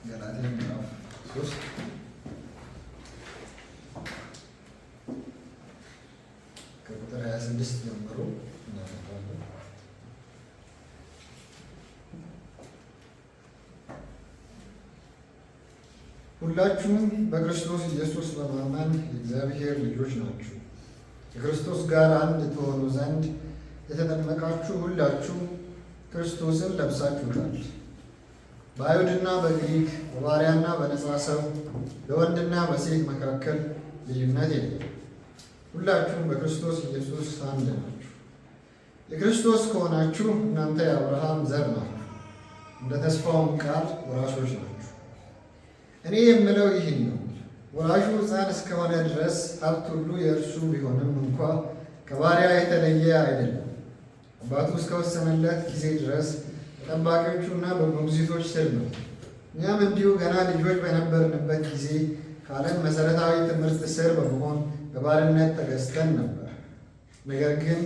ገላትያ ምዕራፍ 3 ከቁጥር 26 ጀምሮ እናነባለን። ሁላችሁም በክርስቶስ ኢየሱስ በማመን የእግዚአብሔር ልጆች ናችሁ። ከክርስቶስ ጋር አንድ ትሆኑ ዘንድ የተጠመቃችሁ ሁላችሁ ክርስቶስን ለብሳችሁታል። በአይሁድና በግሪክ በባሪያና በነፃ ሰው በወንድና በሴት መካከል ልዩነት የለም። ሁላችሁም በክርስቶስ ኢየሱስ አንድ ናችሁ። የክርስቶስ ከሆናችሁ እናንተ የአብርሃም ዘር ናችሁ፣ እንደ ተስፋውም ቃል ወራሾች ናችሁ። እኔ የምለው ይህን ነው፣ ወራሹ ሕፃን እስከሆነ ድረስ ሀብት ሁሉ የእርሱ ቢሆንም እንኳ ከባሪያ የተለየ አይደለም። አባቱ እስከወሰነለት ጊዜ ድረስ በጠባቂዎቹና በሞግዚቶች ስር ነው። እኛም እንዲሁ ገና ልጆች በነበርንበት ጊዜ ከዓለም መሠረታዊ ትምህርት ስር በመሆን በባርነት ተገዝተን ነበር። ነገር ግን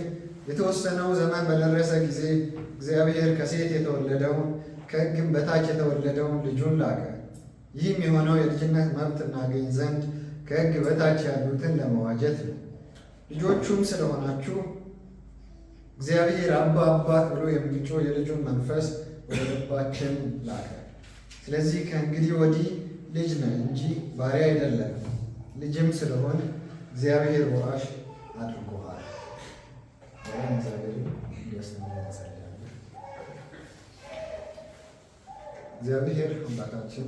የተወሰነው ዘመን በደረሰ ጊዜ እግዚአብሔር ከሴት የተወለደውን ከሕግም በታች የተወለደውን ልጁን ላከ። ይህም የሆነው የልጅነት መብት እናገኝ ዘንድ ከሕግ በታች ያሉትን ለመዋጀት ነው። ልጆቹም ስለሆናችሁ እግዚአብሔር አባ አባት ብሎ የሚጮህ የልጁን መንፈስ ወደ ልባችን ላከ። ስለዚህ ከእንግዲህ ወዲህ ልጅ ነህ እንጂ ባሪያ አይደለም። ልጅም ስለሆን እግዚአብሔር ወራሽ አድርጎሃል። እግዚአብሔር አባታችን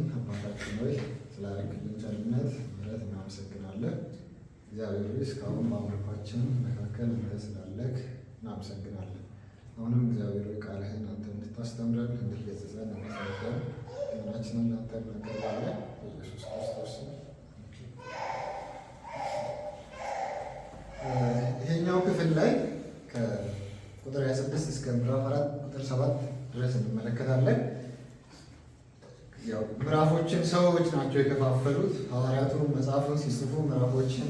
ሆይ ስላደረግልን ቸርነት ምሕረት እናመሰግናለን። እግዚአብሔር ሆይ እስካሁን በአምልኳችን መካከል አንተ ስላለህ እናመሰግናለን። አሁንም እግዚአብሔር ሆይ ቃልህን አንተ እንድታስተምረን እንድትገስጸን እናመሰግናለን። ሁላችንም አንተ እናቀርባለን በኢየሱስ ክርስቶስ። ይሄኛው ክፍል ላይ ከቁጥር 26 እስከ ምዕራፍ 4 ቁጥር 7 ድረስ እንመለከታለን። ያው ምዕራፎችን ሰዎች ናቸው የከፋፈሉት። ሐዋርያቱ መጽሐፉን ሲጽፉ ምዕራፎችን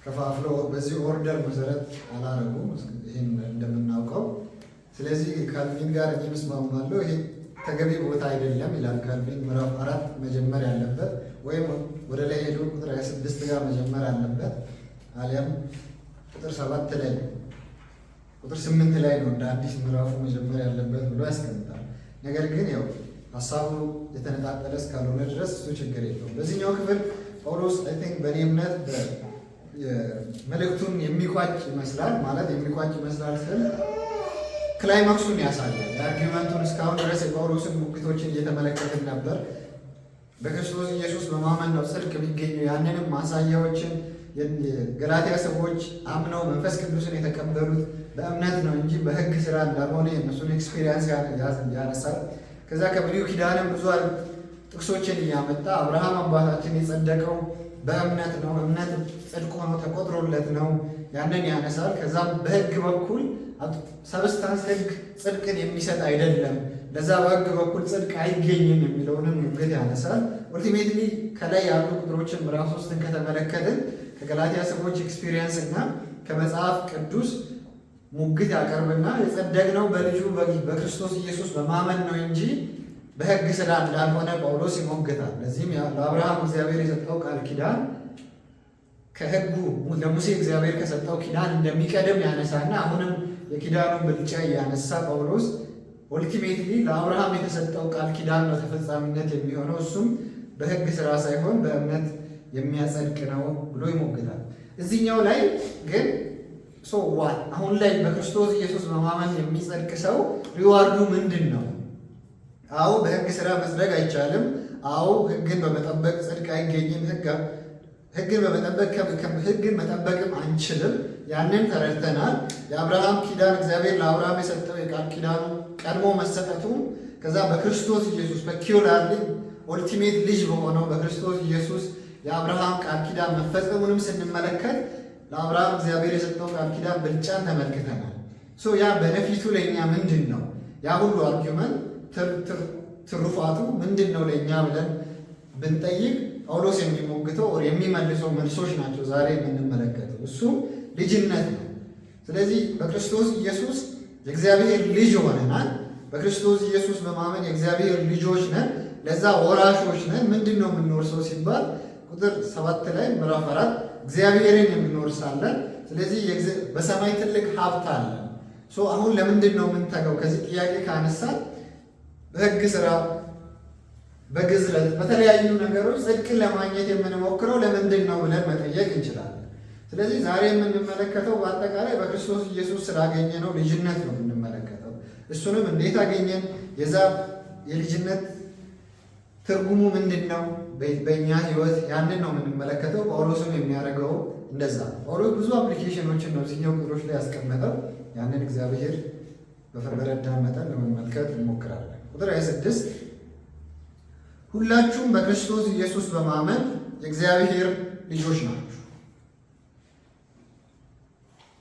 ከፋፍለው በዚህ ኦርደር መሰረት አላረጉም፣ ይህን እንደምናውቀው። ስለዚህ ካልቪን ጋር እኔ እስማማለሁ። ይሄ ተገቢ ቦታ አይደለም ይላል ካልቪን። ምዕራፍ 4 መጀመር ያለበት ወይም ወደ ላይ ሄዶ ቁጥር 26 ጋር መጀመር አለበት፣ አሊያም ቁጥር 7 ላይ ቁጥር 8 ላይ ነው እንደ አዲስ ምዕራፉ መጀመር ያለበት ብሎ ያስቀምጣል። ነገር ግን ያው ሀሳቡ የተነጣጠለ እስካልሆነ ድረስ እሱ ችግር የለውም። በዚህኛው ክፍል ጳውሎስ አይ ቲንክ በእኔ እምነት መልእክቱን የሚቋጭ ይመስላል። ማለት የሚቋጭ ይመስላል ስል ክላይማክሱን ያሳያል። የአርጊመንቱን እስካሁን ድረስ የጳውሎስን ሙግቶችን እየተመለከትን ነበር። በክርስቶስ ኢየሱስ በማመን ነው ጽድቅ የሚገኙ። ያንንም ማሳያዎችን የገላትያ ሰዎች አምነው መንፈስ ቅዱስን የተቀበሉት በእምነት ነው እንጂ በሕግ ስራ እንዳልሆነ የእነሱን ኤክስፔሪንስ ያነሳል። ከዛ ከብሉይ ኪዳንም ብዙ ጥቅሶችን እያመጣ አብርሃም አባታችን የጸደቀው በእምነት ነው፣ እምነት ጽድቅ ሆኖ ተቆጥሮለት ነው፣ ያንን ያነሳል። ከዛም በሕግ በኩል ሰብስታንስ ሕግ ጽድቅን የሚሰጥ አይደለም፣ ለዛ በሕግ በኩል ጽድቅ አይገኝም የሚለውንም ሙግት ያነሳል። ኡልቲሜትሊ ከላይ ያሉ ቁጥሮችን ምዕራፍ 3ን ከተመለከትን ከገላትያ ሰዎች ኤክስፒሪየንስ እና ከመጽሐፍ ቅዱስ ሙግት ያቀርብና የጸደቅነው በልጁ በክርስቶስ ኢየሱስ በማመን ነው እንጂ በሕግ ስራ እንዳልሆነ ጳውሎስ ይሞግታል። ለዚህም ለአብርሃም እግዚአብሔር የሰጠው ቃል ኪዳን ከሕጉ ለሙሴ እግዚአብሔር ከሰጠው ኪዳን እንደሚቀድም ያነሳና አሁንም የኪዳኑን ብልጫ እያነሳ ጳውሎስ ኦልቲሜትሊ ለአብርሃም የተሰጠው ቃል ኪዳን ነው ተፈጻሚነት የሚሆነው፣ እሱም በሕግ ስራ ሳይሆን በእምነት የሚያጸድቅ ነው ብሎ ይሞግታል። እዚህኛው ላይ ግን አሁን ላይ በክርስቶስ ኢየሱስ በማመን የሚጸድቅ ሰው ሪዋርዱ ምንድን ነው? አዎ በሕግ ስራ መጽደቅ አይቻልም። አዎ ሕግን በመጠበቅ ጽድቅ አይገኝም። ሕግን በመጠበቅ ሕግን መጠበቅም አንችልም። ያንን ተረድተናል። የአብርሃም ኪዳን እግዚአብሔር ለአብርሃም የሰጠው የቃል ኪዳኑ ቀድሞ መሰጠቱ ከዛ በክርስቶስ ኢየሱስ በኪውላር ኦልቲሜት ልጅ በሆነው በክርስቶስ ኢየሱስ የአብርሃም ቃል ኪዳን መፈጸሙንም ስንመለከት ለአብርሃም እግዚአብሔር የሰጠው ቃል ኪዳን ብልጫን ተመልክተናል። ያ በነፊቱ ለእኛ ምንድን ነው? ያ ሁሉ አርጊመንት ትሩፋቱ ምንድን ነው ለእኛ ብለን ብንጠይቅ ጳውሎስ የሚሞግተው የሚመልሰው መልሶች ናቸው ዛሬ የምንመለከተው። እሱም ልጅነት ነው። ስለዚህ በክርስቶስ ኢየሱስ የእግዚአብሔር ልጅ ሆነናል። በክርስቶስ ኢየሱስ በማመን የእግዚአብሔር ልጆች ነን። ለዛ ወራሾች ነን። ምንድን ነው የምንወርሰው ሲባል ቁጥር 7 ላይ ምዕራፍ 4 እግዚአብሔርን የምንወርሳለን። ስለዚህ በሰማይ ትልቅ ሀብት አለን። አሁን ለምንድን ነው የምንተገው? ከዚህ ጥያቄ ካነሳን በሕግ ስራ፣ በግዝረት፣ በተለያዩ ነገሮች ጽድቅን ለማግኘት የምንሞክረው ለምንድን ነው ብለን መጠየቅ እንችላለን። ስለዚህ ዛሬ የምንመለከተው በአጠቃላይ በክርስቶስ ኢየሱስ ስላገኘ ነው ልጅነት ነው የምንመለከተው። እሱንም እንዴት አገኘን፣ የዛ የልጅነት ትርጉሙ ምንድን ነው በእኛ ህይወት፣ ያንን ነው የምንመለከተው። ጳውሎስም የሚያደርገው እንደዛ። ጳውሎስ ብዙ አፕሊኬሽኖችን ነው እዚህኛው ቁጥሮች ላይ ያስቀመጠው። ያንን እግዚአብሔር በረዳን መጠን ለመመልከት እንሞክራለን። ቁጥር 26 ሁላችሁም በክርስቶስ ኢየሱስ በማመን የእግዚአብሔር ልጆች ናችሁ።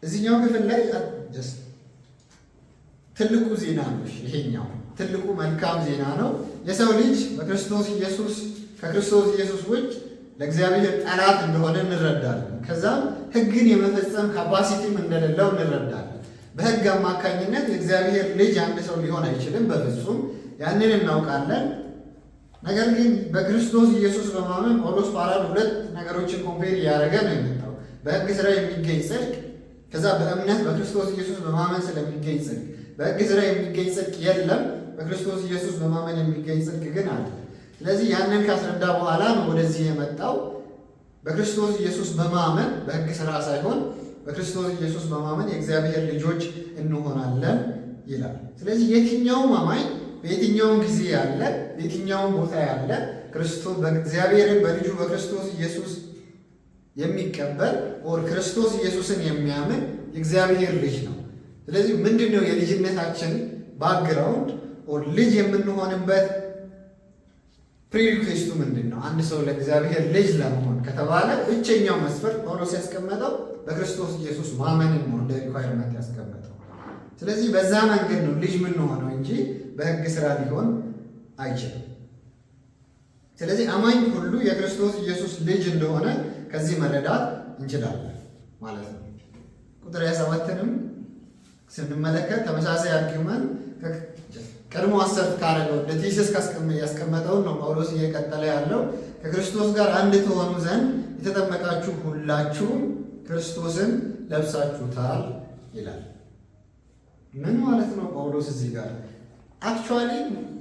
እዚህኛው ክፍል ላይ ትልቁ ዜና ነው። ይሄኛው ትልቁ መልካም ዜና ነው። የሰው ልጅ በክርስቶስ ኢየሱስ ከክርስቶስ ኢየሱስ ውጭ ለእግዚአብሔር ጠላት እንደሆነ እንረዳለን። ከዛም ሕግን የመፈጸም ካፓሲቲም እንደሌለው እንረዳለን። በሕግ አማካኝነት የእግዚአብሔር ልጅ አንድ ሰው ሊሆን አይችልም በፍጹም፣ ያንን እናውቃለን። ነገር ግን በክርስቶስ ኢየሱስ በማመን ጳውሎስ ፓራል ሁለት ነገሮችን ኮምፔር እያደረገ ነው የመጣው። በሕግ ስራ የሚገኝ ጽድቅ፣ ከዛ በእምነት በክርስቶስ ኢየሱስ በማመን ስለሚገኝ ጽድቅ። በሕግ ስራ የሚገኝ ጽድቅ የለም፣ በክርስቶስ ኢየሱስ በማመን የሚገኝ ጽድቅ ግን አለ። ስለዚህ ያንን ካስረዳ በኋላ ነው ወደዚህ የመጣው። በክርስቶስ ኢየሱስ በማመን በሕግ ስራ ሳይሆን በክርስቶስ ኢየሱስ በማመን የእግዚአብሔር ልጆች እንሆናለን ይላል። ስለዚህ የትኛውም አማኝ በየትኛውም ጊዜ ያለ በየትኛውም ቦታ ያለ ክርስቶስ እግዚአብሔርን በልጁ በክርስቶስ ኢየሱስ የሚቀበል ኦር ክርስቶስ ኢየሱስን የሚያምን የእግዚአብሔር ልጅ ነው። ስለዚህ ምንድን ነው የልጅነታችን ባክግራውንድ ኦር ልጅ የምንሆንበት ፕሪሪኩዌስቱ ምንድን ነው? አንድ ሰው ለእግዚአብሔር ልጅ ለመሆን ከተባለ ብቸኛው መስፈርት ጳውሎስ ያስቀመጠው በክርስቶስ ኢየሱስ ማመንን ነው እንደ ሪኳየርመንት ያስቀመጠው። ስለዚህ በዛ መንገድ ነው ልጅ የምንሆነው እንጂ በሕግ ስራ ሊሆን አይችልም። ስለዚህ አማኝ ሁሉ የክርስቶስ ኢየሱስ ልጅ እንደሆነ ከዚህ መረዳት እንችላለን ማለት ነው። ቁጥር 27ንም ስንመለከት ተመሳሳይ አርጊውመንት ቀድሞ አሰርት ካረገው እንደ ቴሲስ ያስቀመጠውን ነው ጳውሎስ እየቀጠለ ያለው። ከክርስቶስ ጋር አንድ ትሆኑ ዘንድ የተጠመቃችሁ ሁላችሁም ክርስቶስን ለብሳችሁታል ይላል። ምን ማለት ነው ጳውሎስ እዚህ ጋር? አክቹዋሊ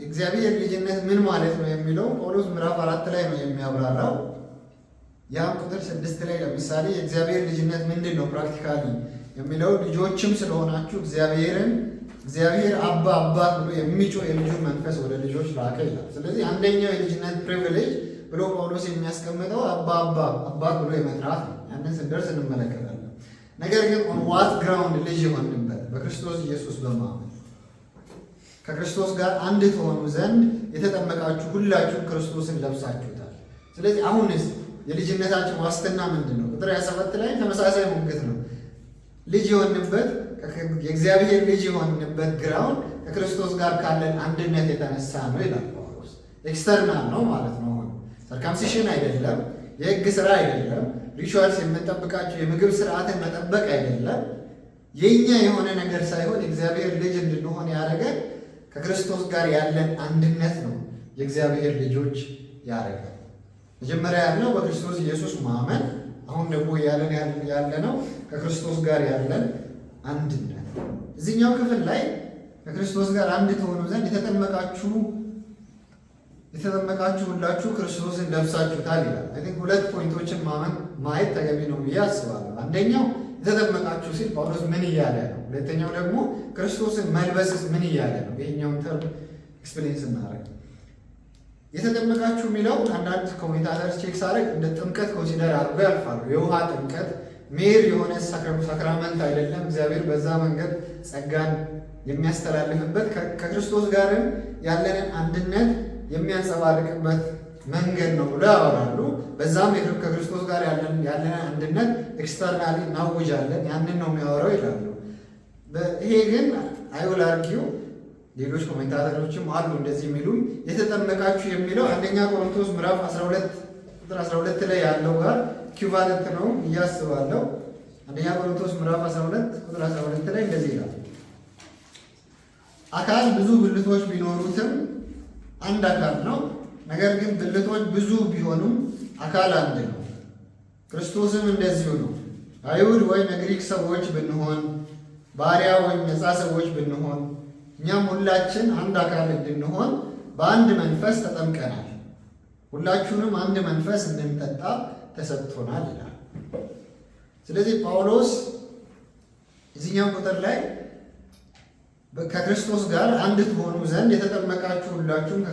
እግዚአብሔር ልጅነት ምን ማለት ነው የሚለው ጳውሎስ ምዕራፍ 4 ላይ ነው የሚያብራራው። ያም ቁጥር 6 ላይ ለምሳሌ የእግዚአብሔር ልጅነት ምንድን ነው ፕራክቲካሊ የሚለው ልጆችም ስለሆናችሁ እግዚአብሔር አባ አባት ብሎ የሚጮህ የልጁን መንፈስ ወደ ልጆች ላከ ይላል። ስለዚህ አንደኛው የልጅነት ፕሪቪሌጅ ብሎ ጳውሎስ የሚያስቀምጠው አባት ብሎ የመጥራት ነው። ያንን ስንደርስ እንመለከታለን። ነገር ግን ኦን ዋት ግራውንድ ልጅ የሆንበት በክርስቶስ ኢየሱስ በማመን ከክርስቶስ ጋር አንድ ትሆኑ ዘንድ የተጠመቃችሁ ሁላችሁም ክርስቶስን ለብሳችሁታል። ስለዚህ አሁንስ የልጅነታችን ዋስትና ምንድን ነው? ቁጥር 27 ላይ ተመሳሳይ ሙግት ነው። ልጅ የሆንበት የእግዚአብሔር ልጅ የሆንበት ግራውንድ ከክርስቶስ ጋር ካለን አንድነት የተነሳ ነው ይላል ጳውሎስ። ኤክስተርናል ነው ማለት ነው። ሰርከምሲሽን አይደለም፣ የሕግ ስራ አይደለም፣ ሪቹዋልስ የምንጠብቃቸው የምግብ ስርዓትን መጠበቅ አይደለም። የእኛ የሆነ ነገር ሳይሆን የእግዚአብሔር ልጅ እንድንሆን ያደረገን ከክርስቶስ ጋር ያለን አንድነት ነው የእግዚአብሔር ልጆች ያደረገን። መጀመሪያ ያልነው በክርስቶስ ኢየሱስ ማመን፣ አሁን ደግሞ ያለነው ከክርስቶስ ጋር ያለን አንድነት። እዚህኛው ክፍል ላይ ከክርስቶስ ጋር አንድ ትሆኑ ዘንድ የተጠመቃችሁ ሁላችሁ ክርስቶስን ለብሳችሁታል ይላል። አይ ቲንክ ሁለት ፖይንቶችን ማየት ተገቢ ነው ብዬ አስባለሁ። አንደኛው የተጠመቃችሁ ሲል ጳውሎስ ምን እያለ ነው? ሁለተኛው ደግሞ ክርስቶስን መልበስስ ምን እያለ ነው? ይሄኛውን ተርም ኤክስፕሌንስ እናደርግ። የተጠመቃችሁ የሚለው አንዳንድ ኮሜንታተርስ ቼክ ሳደርግ እንደ ጥምቀት ኮንሲደር አድርጎ ያልፋሉ። የውሃ ጥምቀት ሜር የሆነ ሳክራመንት አይደለም። እግዚአብሔር በዛ መንገድ ጸጋን የሚያስተላልፍበት ከክርስቶስ ጋርም ያለንን አንድነት የሚያንጸባርቅበት መንገድ ነው ብሎ ያወራሉ። በዛም ከክርስቶስ ጋር ያለን አንድነት ኤክስተርናሊ እናውጃለን፣ ያንን ነው የሚያወራው ይላሉ። ይሄ ግን አይውል አርጊው ሌሎች ኮሜንታተሮችም አሉ እንደዚህ የሚሉ የተጠመቃችሁ የሚለው አንደኛ ቆሮንቶስ ምዕራፍ 12 ቁጥር 12 ላይ ያለው ጋር ኢኩቫለንት ነው እያስባለሁ። አንደኛ ቆሮንቶስ ምዕራፍ 12 ቁጥር 12 ላይ እንደዚህ ይላል፣ አካል ብዙ ብልቶች ቢኖሩትም አንድ አካል ነው፣ ነገር ግን ብልቶች ብዙ ቢሆኑም አካል አንድ ነው። ክርስቶስም እንደዚሁ ነው። አይሁድ ወይም የግሪክ ሰዎች ብንሆን፣ ባሪያ ወይም ነፃ ሰዎች ብንሆን፣ እኛም ሁላችን አንድ አካል እንድንሆን በአንድ መንፈስ ተጠምቀናል፣ ሁላችሁንም አንድ መንፈስ እንድንጠጣ ተሰጥቶናል ይላል። ስለዚህ ጳውሎስ እዚህኛው ቁጥር ላይ ከክርስቶስ ጋር አንድ ትሆኑ ዘንድ የተጠመቃችሁ ሁላችሁም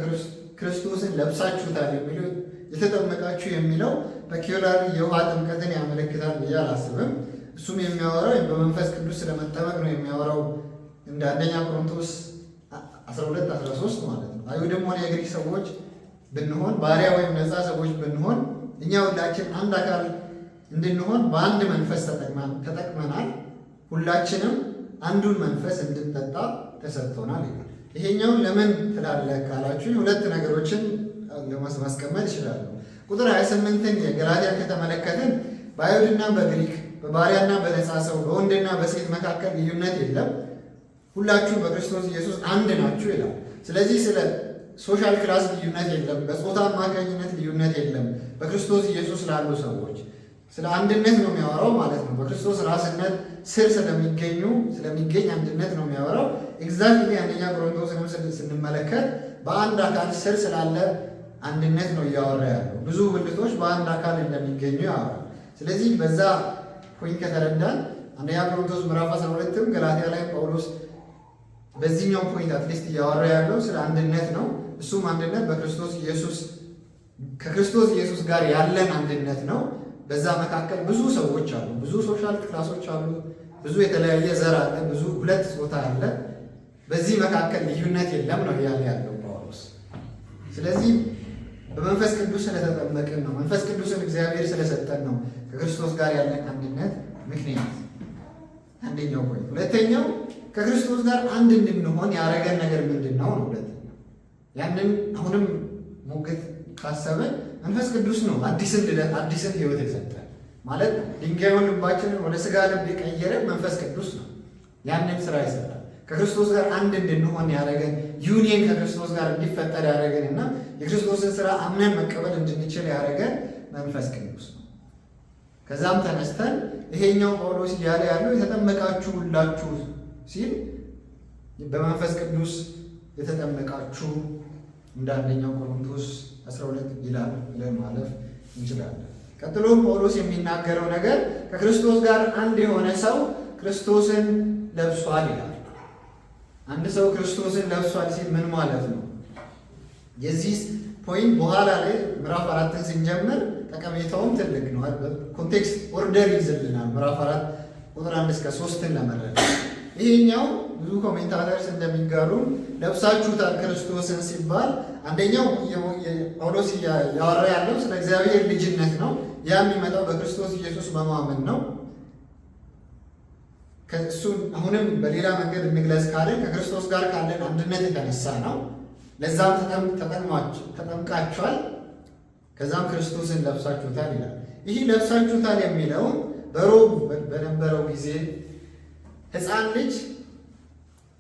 ክርስቶስን ለብሳችሁታል የሚለው የተጠመቃችሁ የሚለው ፔኩላር የውሃ ጥምቀትን ያመለክታል ብዬ አላስብም። እሱም የሚያወራው በመንፈስ ቅዱስ ስለመጠመቅ ነው የሚያወራው እንደ አንደኛ ቆሮንቶስ 12:13 ማለት ነው። አይሁድም ሆነ የግሪክ ሰዎች ብንሆን፣ ባሪያ ወይም ነፃ ሰዎች ብንሆን እኛ ሁላችን አንድ አካል እንድንሆን በአንድ መንፈስ ተጠቅመናል፣ ሁላችንም አንዱን መንፈስ እንድንጠጣ ተሰጥቶናል ይላል። ይሄኛውን ለምን ትላለህ ካላችሁ ሁለት ነገሮችን ለማስቀመጥ ይችላሉ። ቁጥር 28ን የገላትያን ከተመለከትን በአይሁድና በግሪክ በባሪያና በነፃ ሰው በወንድና በሴት መካከል ልዩነት የለም፣ ሁላችሁም በክርስቶስ ኢየሱስ አንድ ናችሁ ይላል። ስለዚህ ስለ ሶሻል ክላስ ልዩነት የለም፣ በጾታ አማካኝነት ልዩነት የለም። በክርስቶስ ኢየሱስ ላሉ ሰዎች ስለ አንድነት ነው የሚያወራው ማለት ነው። በክርስቶስ ራስነት ስር ስለሚገኝ አንድነት ነው የሚያወራው። ኤግዛክትሊ አንደኛ ቆሮንቶስንም ስንመለከት በአንድ አካል ስር ስላለ አንድነት ነው እያወራ ያለው። ብዙ ብልቶች በአንድ አካል እንደሚገኙ ያወራል። ስለዚህ በዛ ፖይንት ከተረዳን አንደኛ ቆሮንቶስ ምዕራፍ 12ም ገላትያ ላይ ጳውሎስ በዚህኛው ፖይንት አትሊስት እያወራ ያለው ስለ አንድነት ነው። እሱም አንድነት በክርስቶስ ኢየሱስ ከክርስቶስ ኢየሱስ ጋር ያለን አንድነት ነው። በዛ መካከል ብዙ ሰዎች አሉ፣ ብዙ ሶሻል ክላሶች አሉ፣ ብዙ የተለያየ ዘር አለ፣ ብዙ ሁለት ጾታ አለ። በዚህ መካከል ልዩነት የለም ነው እያለ ያለው ጳውሎስ። ስለዚህ በመንፈስ ቅዱስ ስለተጠመቅን ነው፣ መንፈስ ቅዱስን እግዚአብሔር ስለሰጠን ነው ከክርስቶስ ጋር ያለን አንድነት ምክንያት አንደኛው ፖይንት። ሁለተኛው ከክርስቶስ ጋር አንድ እንድንሆን ያደረገን ነገር ምንድን ነው? ሁለተኛው ያንን አሁንም ሙግት ካሰበን መንፈስ ቅዱስ ነው አዲስን ህይወት የሰጠን ማለት ድንጋዩን ልባችንን ወደ ስጋ ልብ የቀየረ መንፈስ ቅዱስ ነው። ያንን ስራ ይሰራል። ከክርስቶስ ጋር አንድ እንድንሆን ያደረገን ዩኒየን ከክርስቶስ ጋር እንዲፈጠር ያደረገን እና የክርስቶስን ስራ አምነን መቀበል እንድንችል ያደረገን መንፈስ ቅዱስ ነው። ከዛም ተነስተን ይሄኛው ጳውሎስ እያለ ያለው የተጠመቃችሁ ሁላችሁ ሲል በመንፈስ ቅዱስ የተጠመቃችሁ እንደ አንደኛው ቆሮንቶስ 12 ይላል ብለን ማለፍ እንችላለን። ቀጥሎም ጳውሎስ የሚናገረው ነገር ከክርስቶስ ጋር አንድ የሆነ ሰው ክርስቶስን ለብሷል ይላል። አንድ ሰው ክርስቶስን ለብሷል ሲል ምን ማለት ነው? የዚህ ፖይንት በኋላ ላይ ምዕራፍ 4ን ስንጀምር ጠቀሜታውም ትልቅ ነው። ኮንቴክስት ኦርደር ይዝልናል። ምዕራፍ 4 ቁጥር 1 እስከ 3ን ለመረዳት ይሄኛው ብዙ ኮሜንታተርስ እንደሚጋሩ ለብሳችሁታል ክርስቶስን ሲባል አንደኛው ጳውሎስ ያወራ ያለው ስለ እግዚአብሔር ልጅነት ነው። ያ የሚመጣው በክርስቶስ ኢየሱስ በማመን ነው። ከእሱን አሁንም በሌላ መንገድ እንግለጽ ካለን ከክርስቶስ ጋር ካለን አንድነት የተነሳ ነው። ለዛም ተጠምቃችኋል፣ ከዛም ክርስቶስን ለብሳችሁታል ይላል። ይህ ለብሳችሁታል የሚለውን በሮም በነበረው ጊዜ ሕፃን ልጅ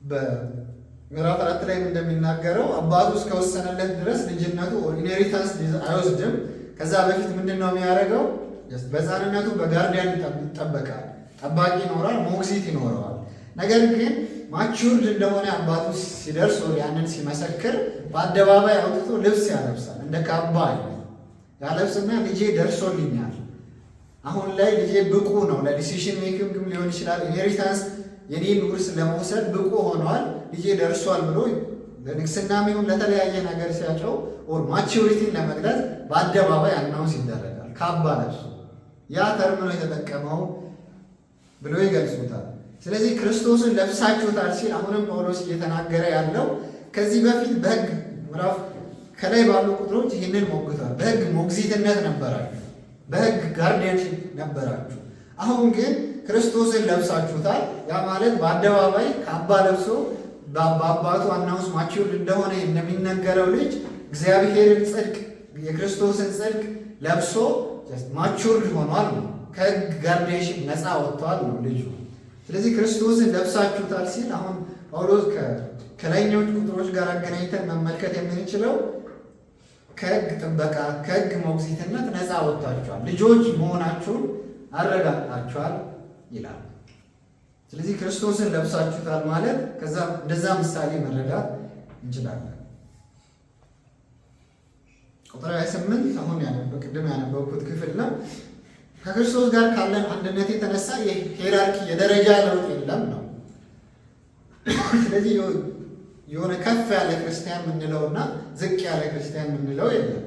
በምዕራፍ 4 ላይ እንደሚናገረው አባቱ እስከወሰነለት ድረስ ልጅነቱ ኢንሄሪታንስ አይወስድም። ከዛ በፊት ምንድን ነው የሚያደርገው? በሕፃንነቱ በጋርዲያን ይጠበቃል። ጠባቂ ይኖራል፣ ሞግዚት ይኖረዋል። ነገር ግን ማቹርድ እንደሆነ አባቱ ሲደርስ ያንን ሲመሰክር በአደባባይ አውጥቶ ልብስ ያለብሳል። እንደ ካባ ያለብስና ልጄ ደርሶልኛል፣ አሁን ላይ ልጄ ብቁ ነው፣ ለዲሲሽን ሜኪንግም ሊሆን ይችላል፣ ኢንሄሪታንስ የኔን ውርስ ለመውሰድ ብቁ ሆኗል፣ ልጄ ደርሷል ብሎ ለንግስናም ይሁን ለተለያየ ነገር ሲያጨው ኦር ማቹሪቲን ለመግለጽ በአደባባይ አናውንስ ይደረጋል። ካባ ለብሶ ያ ተርም ነው የተጠቀመው ብሎ ይገልጹታል። ስለዚህ ክርስቶስን ለብሳችሁታል ሲል አሁንም ጳውሎስ እየተናገረ ያለው ከዚህ በፊት በሕግ ምዕራፍ ከላይ ባሉ ቁጥሮች ይህንን ሞግቷል። በሕግ ሞግዚትነት ነበራችሁ፣ በሕግ ጋርዲያንሽፕ ነበራችሁ። አሁን ግን ክርስቶስን ለብሳችሁታል። ያ ማለት በአደባባይ ካባ ለብሶ በአባቱ አናውንስ ማቹርድ እንደሆነ እንደሚነገረው ልጅ እግዚአብሔርን ጽድቅ የክርስቶስን ጽድቅ ለብሶ ማቹርድ ሆኗል ነው። ከሕግ ጋርዲያንሽፕ ነፃ ወጥቷል ነው ልጁ። ስለዚህ ክርስቶስን ለብሳችሁታል ሲል አሁን ጳውሎስ ከላይኛዎች ቁጥሮች ጋር አገናኝተን መመልከት የምንችለው ከሕግ ጥበቃ ከሕግ ሞግዚትነት ነፃ ወጥታችኋል፣ ልጆች መሆናችሁን አረጋግጣችኋል ይላል። ስለዚህ ክርስቶስን ለብሳችሁታል ማለት ከዛ እንደዛ ምሳሌ መረዳት እንችላለን። ቁጥር 28 አሁን ቅድም ያነበብኩት ክፍል ነው። ከክርስቶስ ጋር ካለን አንድነት የተነሳ የሄራርኪ የደረጃ ለውጥ የለም ነው። ስለዚህ የሆነ ከፍ ያለ ክርስቲያን የምንለው እና ዝቅ ያለ ክርስቲያን የምንለው የለም።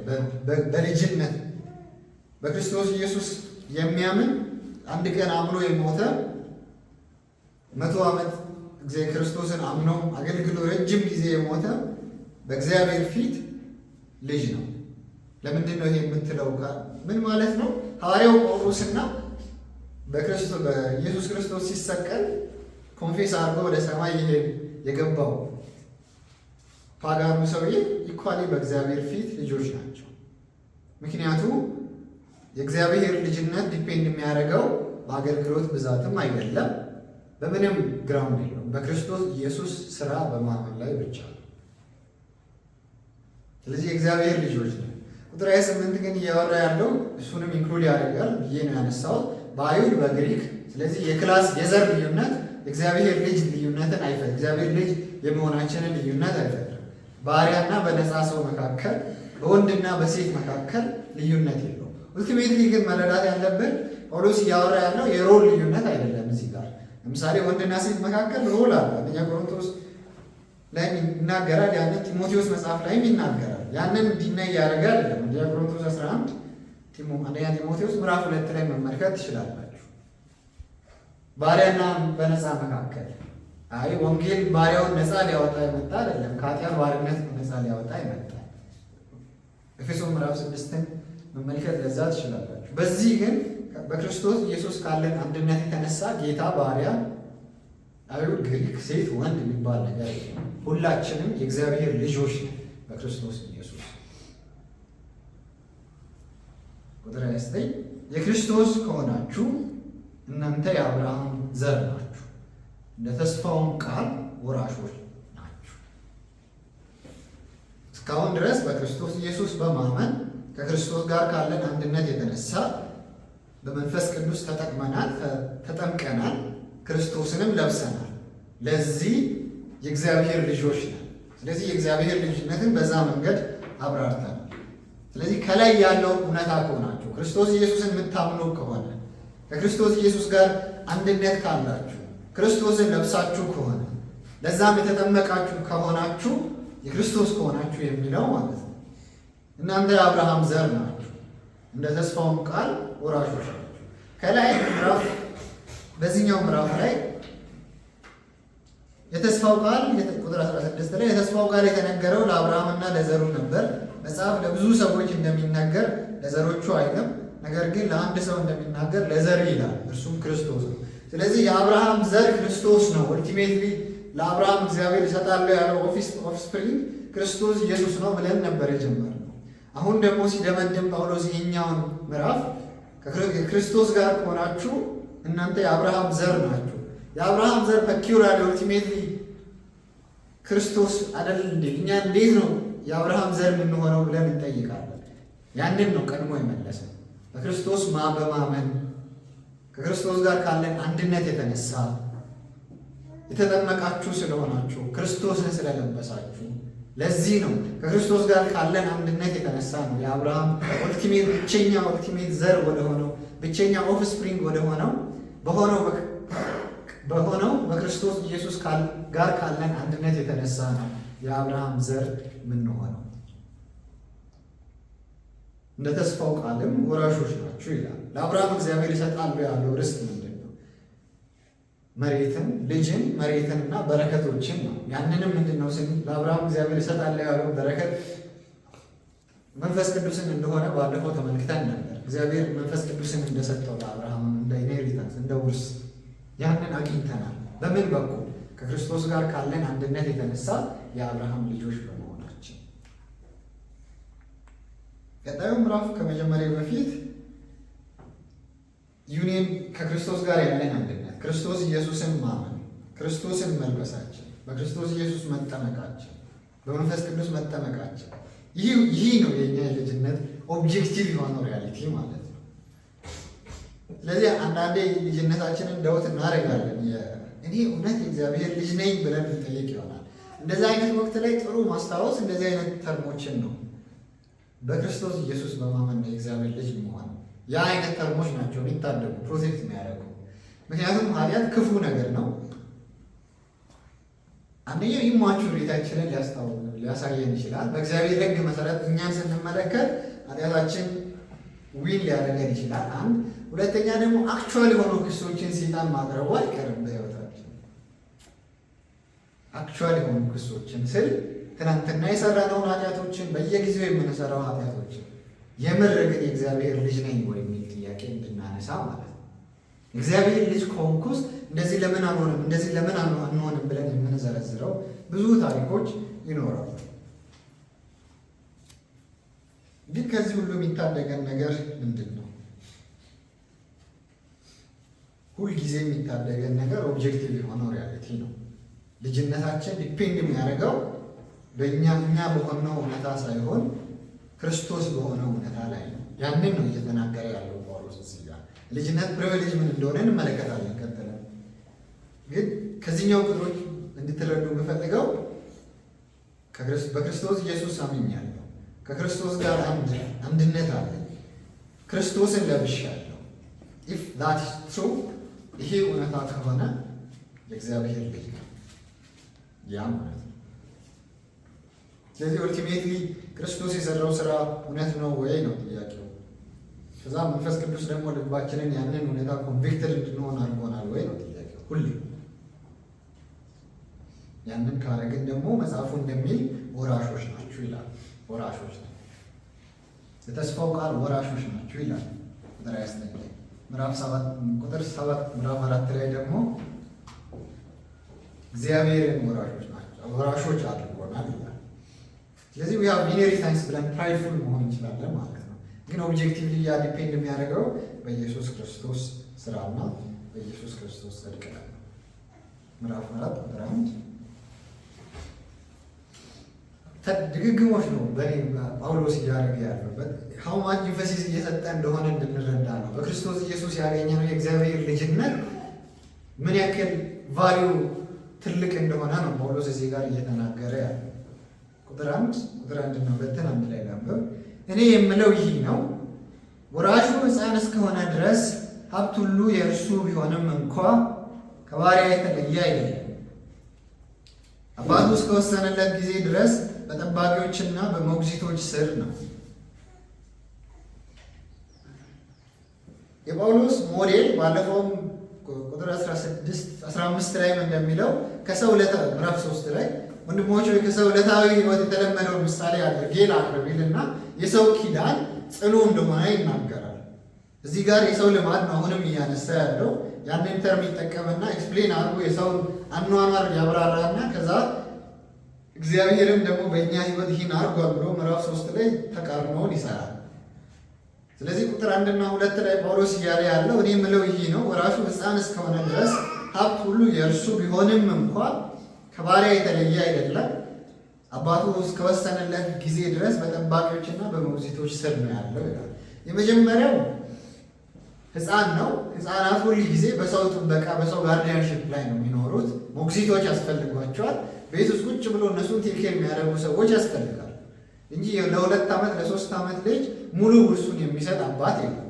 በልጅነት በክርስቶስ ኢየሱስ የሚያምን አንድ ቀን አምኖ የሞተ 100 ዓመት ክርስቶስን አምኖ አገልግሎ ረጅም ጊዜ የሞተ በእግዚአብሔር ፊት ልጅ ነው። ለምንድን ነው ይሄ የምትለው? ምን ማለት ነው? ሐዋርያው ጳውሎስና በኢየሱስ ክርስቶስ ሲሰቀል ኮንፌስ አድርጎ ወደ ሰማይ የገባው ፓጋኑ ሰውዬ ኢኳሊ በእግዚአብሔር ፊት ልጆች ናቸው። ምክንያቱም የእግዚአብሔር ልጅነት ዲፔንድ የሚያደርገው በአገልግሎት ብዛትም አይደለም፣ በምንም ግራውንድ የለውም፣ በክርስቶስ ኢየሱስ ስራ በማመን ላይ ብቻ ነው። ስለዚህ የእግዚአብሔር ልጆች ነው። ቁጥር 28 ግን እያወራ ያለው እሱንም ኢንክሉድ ያደርጋል ብዬ ነው ያነሳሁት፣ በአይሁድ በግሪክ። ስለዚህ የክላስ የዘር ልዩነት የእግዚአብሔር ልጅ ልዩነትን አይፈጥርም። እግዚአብሔር ልጅ የመሆናችንን ልዩነት አይፈጥርም። ባሪያና በነፃ ሰው መካከል፣ በወንድና በሴት መካከል ልዩነት የለውም። ኡልቲሜትሊ ግን መረዳት ያለብን ጳውሎስ እያወራ ያለው የሮል ልዩነት አይደለም። እዚህ ጋር ለምሳሌ ወንድና ሴት መካከል ሮል አለ። አንደኛ ቆሮንቶስ ላይ ይናገራል፣ ያንን ጢሞቴዎስ መጽሐፍ ላይም ይናገራል። ያንን እንዲናይ እያደረገ አይደለም። አንደኛ ቆሮንቶስ 11 አንደኛ ጢሞቴዎስ ምዕራፍ 2 ላይ መመልከት ትችላላችሁ። ባሪያና በነፃ መካከል ወንጌል ባሪያውን ነፃ ሊያወጣ የመጣ አይደለም፣ ከኃጢአት ባርነት ነፃ ሊያወጣ ይመጣ። ኤፌሶን ምዕራፍ 6ን መመልከት ለዛ ትችላላችሁ። በዚህ ግን በክርስቶስ ኢየሱስ ካለን አንድነት የተነሳ ጌታ፣ ባሪያ፣ አይሁድ፣ ግሪክ፣ ሴት፣ ወንድ የሚባል ነገር ሁላችንም የእግዚአብሔር ልጆች ነን በክርስቶስ ኢየሱስ። ቁጥር 29 የክርስቶስ ከሆናችሁ እናንተ የአብርሃም ዘር ናችሁ፣ እንደ ተስፋውም ቃል ወራሾች ናችሁ። እስካሁን ድረስ በክርስቶስ ኢየሱስ በማመን ከክርስቶስ ጋር ካለን አንድነት የተነሳ በመንፈስ ቅዱስ ተጠቅመናል፣ ተጠምቀናል፣ ክርስቶስንም ለብሰናል። ለዚህ የእግዚአብሔር ልጆች ነን። ስለዚህ የእግዚአብሔር ልጅነትን በዛ መንገድ አብራርተናል። ስለዚህ ከላይ ያለው እውነታ ከሆናችሁ ክርስቶስ ኢየሱስን የምታምኑ ከሆነ ከክርስቶስ ኢየሱስ ጋር አንድነት ካላችሁ ክርስቶስን ለብሳችሁ ከሆነ ለዛም የተጠመቃችሁ ከሆናችሁ የክርስቶስ ከሆናችሁ የሚለው ማለት ነው። እናንተ የአብርሃም ዘር ናችሁ፣ እንደ ተስፋውም ቃል ወራሾች ናችሁ። ከላይ ምዕራፍ በዚህኛው ምዕራፍ ላይ የተስፋው ቃል ቁጥር 16 ላይ የተስፋው ቃል የተነገረው ለአብርሃምና ለዘሩ ነበር። መጽሐፍ ለብዙ ሰዎች እንደሚናገር ለዘሮቹ አይልም፣ ነገር ግን ለአንድ ሰው እንደሚናገር ለዘር ይላል፣ እርሱም ክርስቶስ ነው። ስለዚህ የአብርሃም ዘር ክርስቶስ ነው። ኦልቲሜትሊ ለአብርሃም እግዚአብሔር ይሰጣል ያለው ኦፍስፕሪንግ ክርስቶስ ኢየሱስ ነው ብለን ነበር የጀመርነው። አሁን ደግሞ ሲደመድም ጳውሎስ ይሄኛውን ምዕራፍ ከክርስቶስ ጋር ከሆናችሁ እናንተ የአብርሃም ዘር ናችሁ። የአብርሃም ዘር ፐኪውራሊ ኦልቲሜትሊ ክርስቶስ አይደል እንዴ? እኛ እንዴት ነው የአብርሃም ዘር የምንሆነው ብለን እንጠይቃለን። ያንን ነው ቀድሞ የመለሰ በክርስቶስ በማመን ከክርስቶስ ጋር ካለን አንድነት የተነሳ የተጠመቃችሁ ስለሆናችሁ ክርስቶስን ስለለበሳችሁ፣ ለዚህ ነው ከክርስቶስ ጋር ካለን አንድነት የተነሳ ነው የአብርሃም ኦልቲሜት ብቸኛ ኦልቲሜት ዘር ወደሆነው ብቸኛ ኦፍስፕሪንግ ወደሆነው በሆነው በክርስቶስ ኢየሱስ ጋር ካለን አንድነት የተነሳ ነው የአብርሃም ዘር የምንሆነው። እንደ ተስፋው ቃልም ወራሾች ናችሁ ይላል። ለአብርሃም እግዚአብሔር ይሰጣሉ ያለው ርስት ምንድን ነው? መሬትን፣ ልጅን፣ መሬትንና በረከቶችን ነው። ያንንም ምንድን ነው ስንል ለአብርሃም እግዚአብሔር ይሰጣሉ ያለው በረከት መንፈስ ቅዱስን እንደሆነ ባለፈው ተመልክተን ነበር። እግዚአብሔር መንፈስ ቅዱስን እንደሰጠው ለአብርሃም እንደ ኢንሄሪታንስ እንደ ውርስ ያንን አግኝተናል። በምን በኩል? ከክርስቶስ ጋር ካለን አንድነት የተነሳ የአብርሃም ልጆች በመሆናችን። ቀጣዩ ምዕራፍ ከመጀመሪያ በፊት ዩኒየን ከክርስቶስ ጋር ያለን አንድነት፣ ክርስቶስ ኢየሱስን ማመን፣ ክርስቶስን መልበሳችን፣ በክርስቶስ ኢየሱስ መጠመቃችን፣ በመንፈስ ቅዱስ መጠመቃችን፣ ይህ ነው የኛ የልጅነት ኦብጀክቲቭ የሆነው ሪያሊቲ ማለት ነው። ስለዚህ አንዳንዴ ልጅነታችንን ደውት እናደርጋለን። እኔ እውነት የእግዚአብሔር ልጅ ነኝ ብለን እንጠይቅ ይሆናል። እንደዚህ አይነት ወቅት ላይ ጥሩ ማስታወስ እንደዚህ አይነት ተርሞችን ነው። በክርስቶስ ኢየሱስ በማመን ነው የእግዚአብሔር ልጅ መሆን። ያ አይነት ተርሞች ናቸው የሚታደጉ ፕሮቴክት የሚያደርጉ። ምክንያቱም ኃጢአት ክፉ ነገር ነው። አንደኛው ኢማቹሪቲያችንን ሊያሳየን ይችላል። በእግዚአብሔር ሕግ መሰረት እኛን ስንመለከት ኃጢአታችን ዊን ሊያደርገን ይችላል። አንድ ሁለተኛ ደግሞ አክቹዋል የሆኑ ክሶችን ሰይጣን ማቅረቡ አይቀርም በሕይወታችን። አክቹዋል የሆኑ ክሶችን ስል ትናንትና የሰራነውን ኃጢአቶችን፣ በየጊዜው የምንሰራው ኃጢአቶችን የምር ግን የእግዚአብሔር ልጅ ነኝ ወይ የሚል ጥያቄ እንድናነሳ ማለት ነው። እግዚአብሔር ልጅ ከሆንኩስ እንደዚህ ለምን አልሆንም፣ እንደዚህ ለምን አንሆንም ብለን የምንዘረዝረው ብዙ ታሪኮች ይኖራሉ። ግን ከዚህ ሁሉ የሚታደገን ነገር ምንድን ነው? ሁልጊዜ የሚታደገን ነገር ኦብጀክቲቭ የሆነው ሪያሊቲ ነው። ልጅነታችን ዲፔንድ የሚያደርገው እኛ በሆነው እውነታ ሳይሆን ክርስቶስ በሆነው እውነታ ላይ ነው። ያንን ነው እየተናገረ ያለው ጳውሎስ እዚህ ጋር። ልጅነት ፕሪቪሌጅ ምን እንደሆነ እንመለከታለን ቀጥለን። ግን ከዚህኛው ክፍሎች እንድትረዱ የምፈልገው በክርስቶስ ኢየሱስ አምኛለሁ፣ ከክርስቶስ ጋር አንድነት አለኝ፣ ክርስቶስን ለብሻለሁ። ኢፍ ዛት ኢዝ ትሩ፣ ይሄ እውነታ ከሆነ የእግዚአብሔር ልጅ ነው ያ ማለት ነው። ስለዚህ ኦልቲሜትሊ ክርስቶስ የሰራው ስራ እውነት ነው ወይ ነው ጥያቄው። ከዛ መንፈስ ቅዱስ ደግሞ ልባችንን ያንን እውነታ ኮንቪክትድ እንድንሆን አድርጎናል ወይ ነው ጥያቄው ሁሌ። ያንን ካረግን ደግሞ መጽሐፉ እንደሚል ወራሾች ናችሁ ይላል። ወራሾች ነው የተስፋው ቃል ወራሾች ናችሁ ይላል። ቁጥር 29 ምዕራፍ 7 ቁጥር 7 ምዕራፍ 4 ላይ ደግሞ እግዚአብሔርን ወራሾች አድርጎናል ይላል። ስለዚህ ዊ ሃቭ ኢንሄሪታንስ ብለን ፕራይድፉል መሆን እንችላለን ማለት ነው። ግን ኦብጀክቲቭሊ ያ ዲፔንድ የሚያደርገው በኢየሱስ ክርስቶስ ስራና በኢየሱስ ክርስቶስ ጽድቅ ነው። ምዕራፍ 4 ቁጥር 1 ድግግሞች ነው በእኔ ጳውሎስ እያደረገ ያለበት ሀው ማች ኢንፈሲስ እየሰጠ እንደሆነ እንድንረዳ ነው። በክርስቶስ ኢየሱስ ያገኘነው የእግዚአብሔር ልጅነት ምን ያክል ቫሊዩ ትልቅ እንደሆነ ነው ጳውሎስ እዚህ ጋር እየተናገረ ያለ። ቁጥር 1 እና 2 አንድ ላይ ላንብብ። እኔ የምለው ይህ ነው፣ ወራሹ ሕፃን እስከሆነ ድረስ ሀብት ሁሉ የእርሱ ቢሆንም እንኳ ከባሪያ የተለየ አይደለም። አባቱ እስከወሰነለት ጊዜ ድረስ በጠባቂዎችና በሞግዚቶች ስር ነው። የጳውሎስ ሞዴል ባለፈውም ቁጥር 15 ላይም እንደሚለው ከሰው ምዕራፍ 3 ላይ ወንድሞች ሆይ ከሰው ዕለታዊ ሕይወት የተለመደውን ምሳሌ አድርጌ ላቅርብልና የሰው ኪዳን ጽኑ እንደሆነ ይናገራል። እዚህ ጋር የሰው ልማድ ነው አሁንም እያነሳ ያለው። ያንን ተርም ይጠቀምና ኤክስፕሌን አድርጎ የሰውን አኗኗር ያብራራና ከዛ እግዚአብሔርም ደግሞ በእኛ ሕይወት ይህን አድርጓል ብሎ ምዕራፍ 3 ላይ ተቃርኖውን ይሰራል። ስለዚህ ቁጥር 1 እና 2 ላይ ጳውሎስ እያለ ያለው እኔ የምለው ይህ ነው፣ ወራሹ ሕፃን እስከሆነ ድረስ ሀብት ሁሉ የእርሱ ቢሆንም እንኳ ከባሪያ የተለየ አይደለም። አባቱ እስከወሰነለት ጊዜ ድረስ በጠባቂዎችና በሞግዚቶች ስር ነው ያለው ይላል። የመጀመሪያው ሕፃን ነው። ሕፃናት ሁል ጊዜ በሰው ጥበቃ በሰው ጋርዲያንሽፕ ላይ ነው የሚኖሩት። ሞግዚቶች ያስፈልጓቸዋል። ቤት ውስጥ ቁጭ ብሎ እነሱን ቴክኬር የሚያደርጉ ሰዎች ያስፈልጋል እንጂ ለ2 ዓመት ለ3 ዓመት ልጅ ሙሉ ውርሱን የሚሰጥ አባት የለም።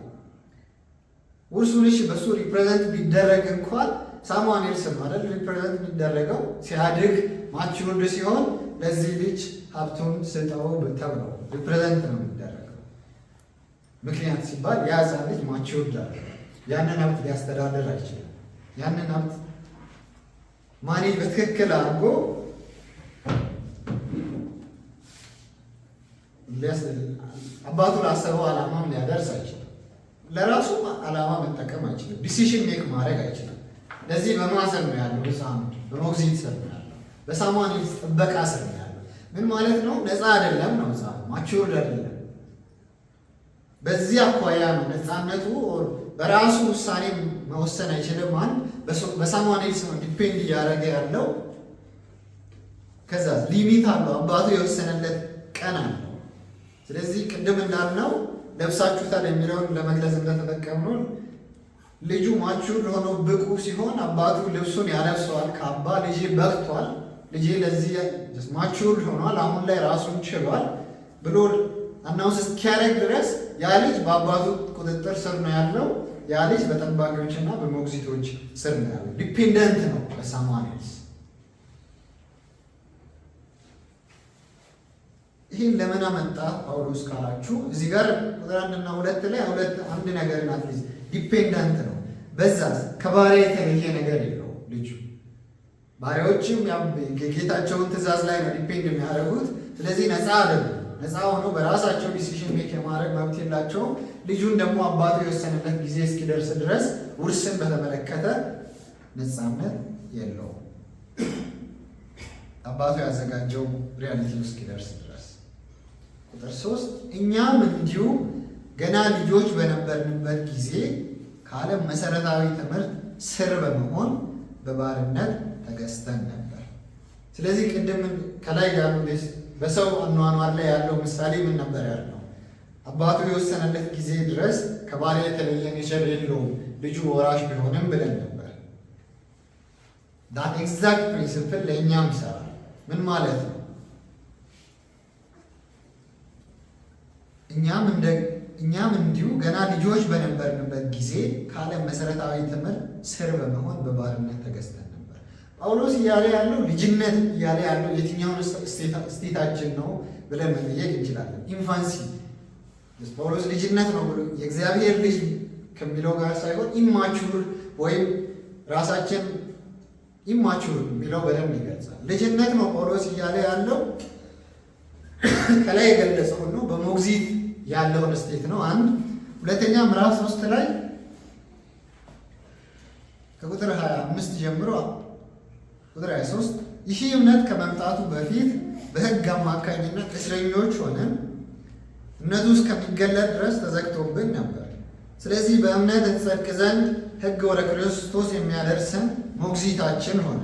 ውርሱን እሺ በሱ ሪፕሬዘንት ቢደረግ እንኳን ሳሙኤልስ ማለት ሪፕሬዘንት የሚደረገው ሲያድግ ማቹርድ ሲሆን ለዚህ ልጅ ሀብቱን ስጠው ተብለው ሪፕሬዘንት ነው የሚደረገው። ምክንያት ሲባል የያዛ ልጅ ማቹርድ አለ። ያንን ሀብት ሊያስተዳደር አይችልም። ያንን ሀብት ማኔጅ በትክክል አድርጎ አባቱ ላሰበው ዓላማም ሊያደርስ አይችልም። ለራሱ ዓላማ መጠቀም አይችልም። ዲሲሽን ሜክ ማድረግ አይችልም። ለዚህ በማሰብ ነው ያለው። በሞግዚት ስር ነው ያለው። በሳሙኤል ጥበቃ ስር ነው ያለው። ምን ማለት ነው? ነፃ አይደለም ነው። ማቹርድ አይደለም። በዚህ አኳያ ነው ነፃነቱ በራሱ ውሳኔ መወሰን አይችልም። አንድ በሳሙኤል ስም ዲፔንድ እያደረገ ያለው። ከዛ ሊሚት አለው። አባቱ የወሰነለት ቀን አለው። ስለዚህ ቅድም እንዳልነው ለብሳችሁታል የሚለውን ለመግለጽ እንደተጠቀምነው ልጁ ማቹር ሆኖ ብቁ ሲሆን አባቱ ልብሱን ያለብሰዋል። ከአባ ልጄ በቅቷል፣ ልጄ ለዚህ ማቹር ሆኗል፣ አሁን ላይ ራሱን ችሏል ብሎ አናውንስ እስኪያደርግ ድረስ ያ ልጅ በአባቱ ቁጥጥር ስር ነው ያለው። ያ ልጅ በጠባቂዎችና በሞግዚቶች ስር ነው ያለው። ዲፔንደንት ነው በሳማኒስ። ይህን ለምን አመጣ ጳውሎስ ካላችሁ እዚህ ጋር ቁጥር 1 እና 2 ላይ አንድ ነገርን አትሊስት ዲፔንደንት ነው። በዛ ከባሪያ የተለየ ነገር የለው ልጁ። ባሪያዎችም የጌታቸውን ትእዛዝ ላይ ነው ዲፔንድ የሚያደርጉት። ስለዚህ ነፃ አይደሉም። ነፃ ሆኖ በራሳቸው ዲሲሽን ሜክ የማድረግ መብት የላቸውም። ልጁን ደግሞ አባቱ የወሰነለት ጊዜ እስኪደርስ ድረስ ውርስን በተመለከተ ነፃነት የለውም። አባቱ ያዘጋጀው ሪያሊቲ እስኪደርስ ድረስ። ቁጥር 3 እኛም እንዲሁ ገና ልጆች በነበርንበት ጊዜ ከዓለም መሰረታዊ ትምህርት ስር በመሆን በባርነት ተገዝተን ነበር። ስለዚህ ቅድም ከላይ ያሉ በሰው አኗኗር ላይ ያለው ምሳሌ ምን ነበር ያለው? አባቱ የወሰነለት ጊዜ ድረስ ከባሪያ የተለየ ኔቸር የለውም ልጁ ወራሽ ቢሆንም ብለን ነበር። ዳት ኤግዛክት ፕሪንሲፕል ለእኛም ይሰራል። ምን ማለት ነው? እኛም እንዲሁ ገና ልጆች በነበርንበት ጊዜ ከዓለም መሰረታዊ ትምህርት ስር በመሆን በባርነት ተገዝተን ነበር። ጳውሎስ እያለ ያለው ልጅነት እያለ ያለው የትኛውን ስቴታችን ነው ብለን መጠየቅ እንችላለን። ኢንፋንሲ ጳውሎስ ልጅነት ነው ብሎ የእግዚአብሔር ልጅ ከሚለው ጋር ሳይሆን ኢማቹር ወይም ራሳችን ኢማቹር የሚለው በደንብ ይገልጻል። ልጅነት ነው ጳውሎስ እያለ ያለው ከላይ የገለጸውን ነው። በሞግዚት ያለውን ስቴት ነው። አንድ ሁለተኛ ምዕራፍ 3 ላይ ከቁጥር 25 ጀምሮ ቁጥር 23 ይህ እምነት ከመምጣቱ በፊት በሕግ አማካኝነት እስረኞች ሆነን እምነቱ እስከሚገለጥ ድረስ ተዘግቶብን ነበር። ስለዚህ በእምነት እንጸድቅ ዘንድ ሕግ ወደ ክርስቶስ የሚያደርሰን ሞግዚታችን ሆነ።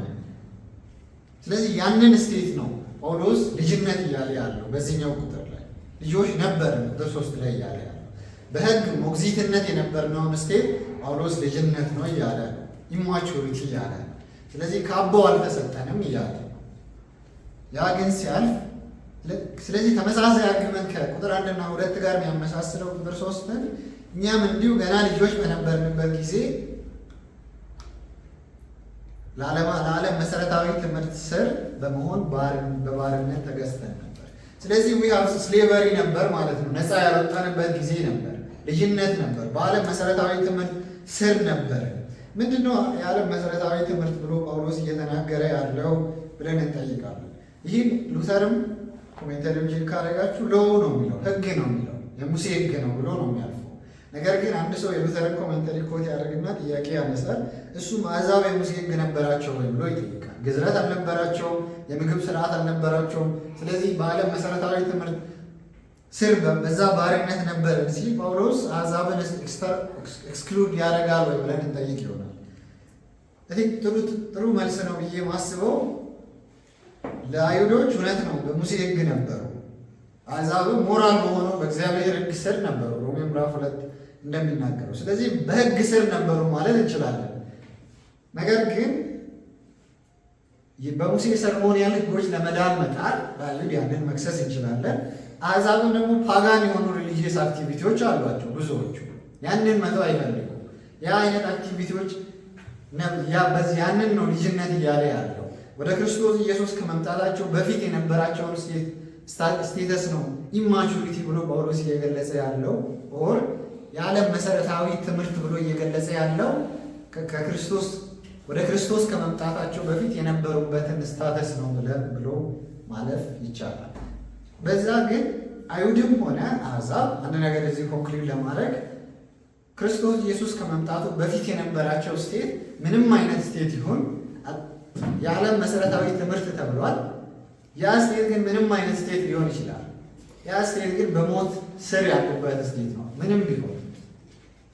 ስለዚህ ያንን ስቴት ነው ጳውሎስ ልጅነት እያለ ያለው። በዚህኛው ቁጥር ላይ ልጆች ነበርን፣ ቁጥር 3 ላይ እያለ ያለው በሕግ ሞግዚትነት የነበርነውን ስቴት ጳውሎስ ልጅነት ነው እያለ ነው። ኢማቹሪቲ እያለ ነው። ስለዚህ ካባው አልተሰጠንም እያለ ያ ግን ሲያልፍ፣ ስለዚህ ተመሳሳይ አርግመንት ከቁጥር 1 እና 2 ጋር የሚያመሳስለው ቁጥር 3 እኛም እንዲሁ ገና ልጆች በነበርንበት ጊዜ ለዓለም መሰረታዊ ትምህርት ስር በመሆን በባርነት ተገዝተን ነበር። ስለዚህ ስሌቨሪ ነበር ማለት ነው። ነፃ ያወጣንበት ጊዜ ነበር። ልጅነት ነበር። በዓለም መሰረታዊ ትምህርት ስር ነበር። ምንድነው የዓለም መሰረታዊ ትምህርት ብሎ ጳውሎስ እየተናገረ ያለው ብለን እንጠይቃለን። ይህም ሉተርም ኮሜንተሪዎች ካደረጋችሁ ሎው ነው የሚለው፣ ህግ ነው የሚለው፣ የሙሴ ህግ ነው ብሎ ነው የሚያልፈው። ነገር ግን አንድ ሰው የሉተርን ኮሜንተሪ ኮት ያደርግና ጥያቄ ያነሳል። እሱም አሕዛብ የሙሴ ህግ ነበራቸው ወይ ብሎ ይጠይቃል። ግዝረት አልነበራቸውም፣ የምግብ ስርዓት አልነበራቸውም። ስለዚህ በዓለም መሰረታዊ ትምህርት ስር በዛ ባርነት ነበር ሲል ጳውሎስ አሕዛብን ኤክስክሉድ ያደርጋል ወይ ብለን እንጠይቅ ይሆናል። እዚህ ጥሩ መልስ ነው ብዬ ማስበው ለአይሁዶች እውነት ነው፣ በሙሴ ህግ ነበሩ። አሕዛብም ሞራል በሆነው በእግዚአብሔር ህግ ስር ነበሩ፣ ሮሜ ምዕራፍ 2 እንደሚናገረው። ስለዚህ በህግ ስር ነበሩ ማለት እንችላለን። ነገር ግን በሙሴ ሰርሞኒያል ህጎች ለመዳን መጣር በአይሁድ ያንን መክሰስ እንችላለን። አሕዛብም ደግሞ ፓጋን የሆኑ ሪሊጂየስ አክቲቪቲዎች አሏቸው ብዙዎቹ። ያንን መተው አይፈልጉም። ያ አይነት አክቲቪቲዎች ያንን ነው ልጅነት እያለ ያለው። ወደ ክርስቶስ ኢየሱስ ከመምጣታቸው በፊት የነበራቸውን ስቴተስ ነው ኢማቹሪቲ ብሎ ጳውሎስ እየገለጸ ያለው። ኦር የዓለም መሰረታዊ ትምህርት ብሎ እየገለጸ ያለው ወደ ክርስቶስ ከመምጣታቸው በፊት የነበሩበትን ስታተስ ነው ብሎ ማለፍ ይቻላል። በዛ ግን አይሁድም ሆነ አሕዛብ አንድ ነገር እዚህ ኮንክሉድ ለማድረግ ክርስቶስ ኢየሱስ ከመምጣቱ በፊት የነበራቸው ስቴት ምንም አይነት ስቴት ይሁን የዓለም መሰረታዊ ትምህርት ተብሏል። ያ ስቴት ግን ምንም አይነት ስቴት ሊሆን ይችላል። ያ ስቴት ግን በሞት ስር ያሉበት ስቴት ነው። ምንም ቢሆን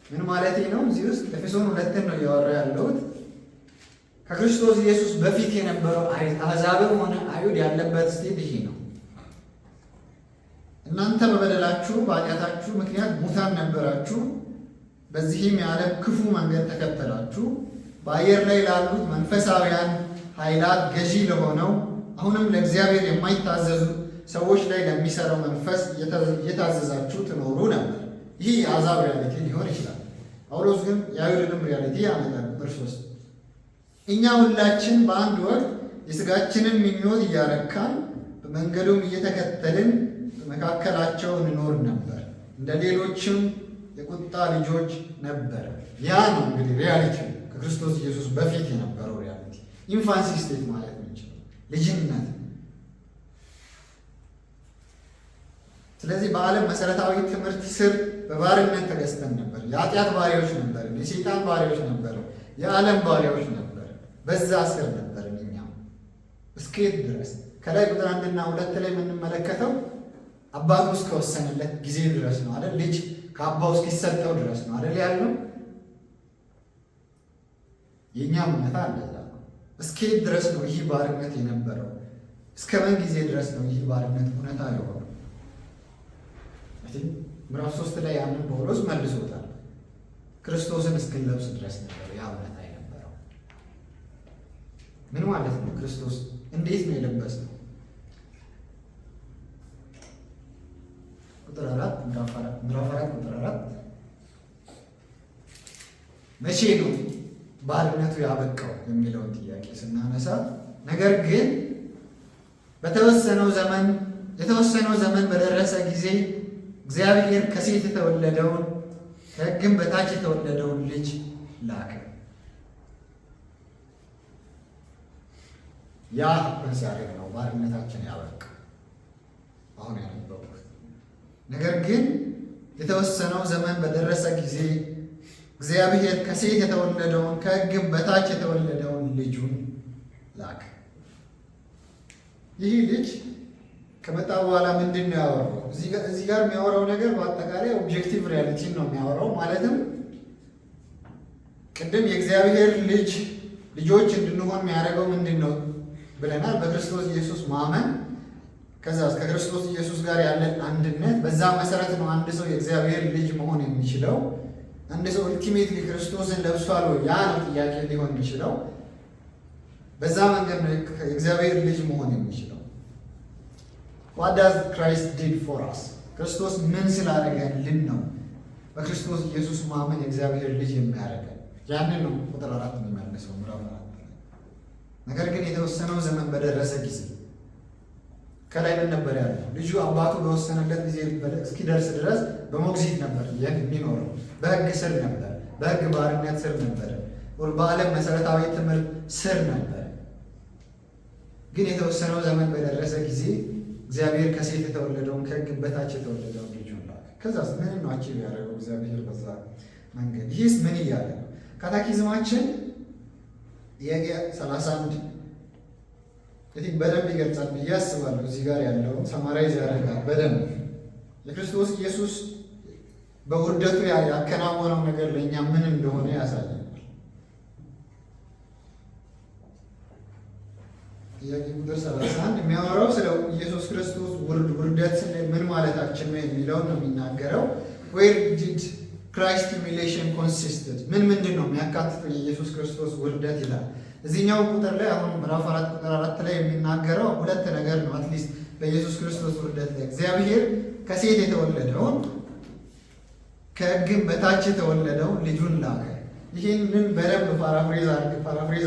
ምን ማለት ነው? እዚህ ውስጥ ኤፌሶን 2 ነው እያወራ ያለሁት። ከክርስቶስ ኢየሱስ በፊት የነበረው አሕዛብም ሆነ አይሁድ ያለበት ስቴት ይሄ ነው። እናንተ በበደላችሁ በኃጢአታችሁ ምክንያት ሙታን ነበራችሁ፣ በዚህም የዓለም ክፉ መንገድ ተከተላችሁ፣ በአየር ላይ ላሉት መንፈሳውያን ኃይላት ገዢ ለሆነው አሁንም ለእግዚአብሔር የማይታዘዙ ሰዎች ላይ ለሚሰራው መንፈስ እየታዘዛችሁ ትኖሩ ነበር። ይህ የአሕዛብ ሪያሊቲ ሊሆን ይችላል። ጳውሎስ ግን የአይሁድንም ሪያሊቲ ያመጣል። ቁጥር 3 እኛ ሁላችን በአንድ ወቅት የሥጋችንን ምኞት እያረካን በመንገዱም እየተከተልን በመካከላቸው እንኖር ነበር፣ እንደ ሌሎችም የቁጣ ልጆች ነበር። ያ ነው እንግዲህ ሪያሊቲ ከክርስቶስ ኢየሱስ በፊት የነበረው ሪያሊቲ። ኢንፋንሲ ስቴት ማለት የምንችለው ልጅነት። ስለዚህ በዓለም መሰረታዊ ትምህርት ስር በባርነት ተገዝተን ነበር። የኃጢአት ባሪያዎች ነበር፣ የሰይጣን ባሪያዎች ነበር፣ የዓለም ባሪያዎች ነበር። በዛ ስር ነበር እኛም እስከየት ድረስ ከላይ ቁጥር 1 እና 2 ላይ የምንመለከተው አባቱ እስከወሰነለት ጊዜ ድረስ ነው አይደል? ልጅ ከአባው እስኪሰጠው ድረስ ነው አይደል ያለው። የእኛም እውነታ እንደዛ ነው። እስከየት ድረስ ነው ይህ ባርነት የነበረው? እስከ ምን ጊዜ ድረስ ነው ይህ ባርነት እውነታ የሆነው? ምዕራፍ 3 ላይ ያንን ጳውሎስ መልሶታል። ክርስቶስን እስክንለብስ ድረስ ነበር ያ እውነታ የነበረው። ምን ማለት ነው? ክርስቶስ እንዴት ነው የለበስነው? ቁጥር 4 ምዕራፍ 4 ቁጥር 4 መቼ ነው ባርነቱ ያበቃው የሚለውን ጥያቄ ስናነሳ፣ ነገር ግን የተወሰነው ዘመን በደረሰ ጊዜ እግዚአብሔር ከሴት የተወለደውን ከሕግም በታች የተወለደውን ልጅ ላከ። ያ ሲያደርግ ነው ባርነታችን ያበቃ። አሁን ያነበብኩት ነገር ግን የተወሰነው ዘመን በደረሰ ጊዜ እግዚአብሔር ከሴት የተወለደውን ከሕግም በታች የተወለደውን ልጁን ላከ። ይህ ልጅ ከመጣ በኋላ ምንድን ነው ያወራው? እዚህ ጋር የሚያወራው ነገር በአጠቃላይ ኦብጀክቲቭ ሪያሊቲን ነው የሚያወራው። ማለትም ቅድም የእግዚአብሔር ልጆች እንድንሆን የሚያደርገው ምንድን ነው ብለናል? በክርስቶስ ኢየሱስ ማመን፣ ከዛ ከክርስቶስ ኢየሱስ ጋር ያለን አንድነት። በዛ መሰረት ነው አንድ ሰው የእግዚአብሔር ልጅ መሆን የሚችለው። አንድ ሰው ultimately ክርስቶስን ለብሷል ወይ? ያ ነው ጥያቄ ሊሆን የሚችለው። በዛ መንገድ ነው የእግዚአብሔር ልጅ መሆን የሚችለው። What does Christ did for us? ክርስቶስ ምን ስላደረገልን ነው በክርስቶስ ኢየሱስ ማመን የእግዚአብሔር ልጅ የሚያደርገን? ያንን ነው ቁጥር 4 የሚመልሰው ምዕራፍ 4። ነገር ግን የተወሰነው ዘመን በደረሰ ጊዜ ከላይ ምን ነበር ያለው? ልጁ አባቱ በወሰነለት ጊዜ እስኪደርስ ድረስ በሞግዚት ነበር የሚኖረው። በሕግ ስር ነበር፣ በሕግ ባርነት ስር ነበር፣ በዓለም መሰረታዊ ትምህርት ስር ነበር። ግን የተወሰነው ዘመን በደረሰ ጊዜ እግዚአብሔር ከሴት የተወለደውን ከሕግ በታች የተወለደውን ልጁን ላከ። ከዛስ ምን ነው አቺቭ ያደረገው እግዚአብሔር በዛ መንገድ? ይህስ ምን እያለ ነው? ካታኪዝማችን ጥያቄ 31 በደንብ ይገልጻል ብዬ አስባለሁ። እዚህ ጋር ያለውን ሰማራይዝ ያደርጋል በደንብ። የክርስቶስ ኢየሱስ በውርደቱ ያከናወነው ነገር ለእኛ ምን እንደሆነ ያሳያል። ጥያቄ ቁጥር 31 የሚያወራው ስለ ኢየሱስ ክርስቶስ ውርደት ምን ማለታችን ነው የሚለውን ነው የሚናገረው። Where did Christ humiliation consisted? ምንድን ነው የሚያካትተው የኢየሱስ ክርስቶስ ውርደት ይላል። እዚህኛው ቁጥር ላይ አሁን ምዕራፍ 4 ቁጥር 4 ላይ የሚናገረው ሁለት ነገር ነው። አትሊስት በኢየሱስ ክርስቶስ ውርደት ላይ እግዚአብሔር ከሴት የተወለደውን ከሕግም በታች የተወለደውን ልጁን ላከ። ይህንን በደንብ ፓራፍሬዝ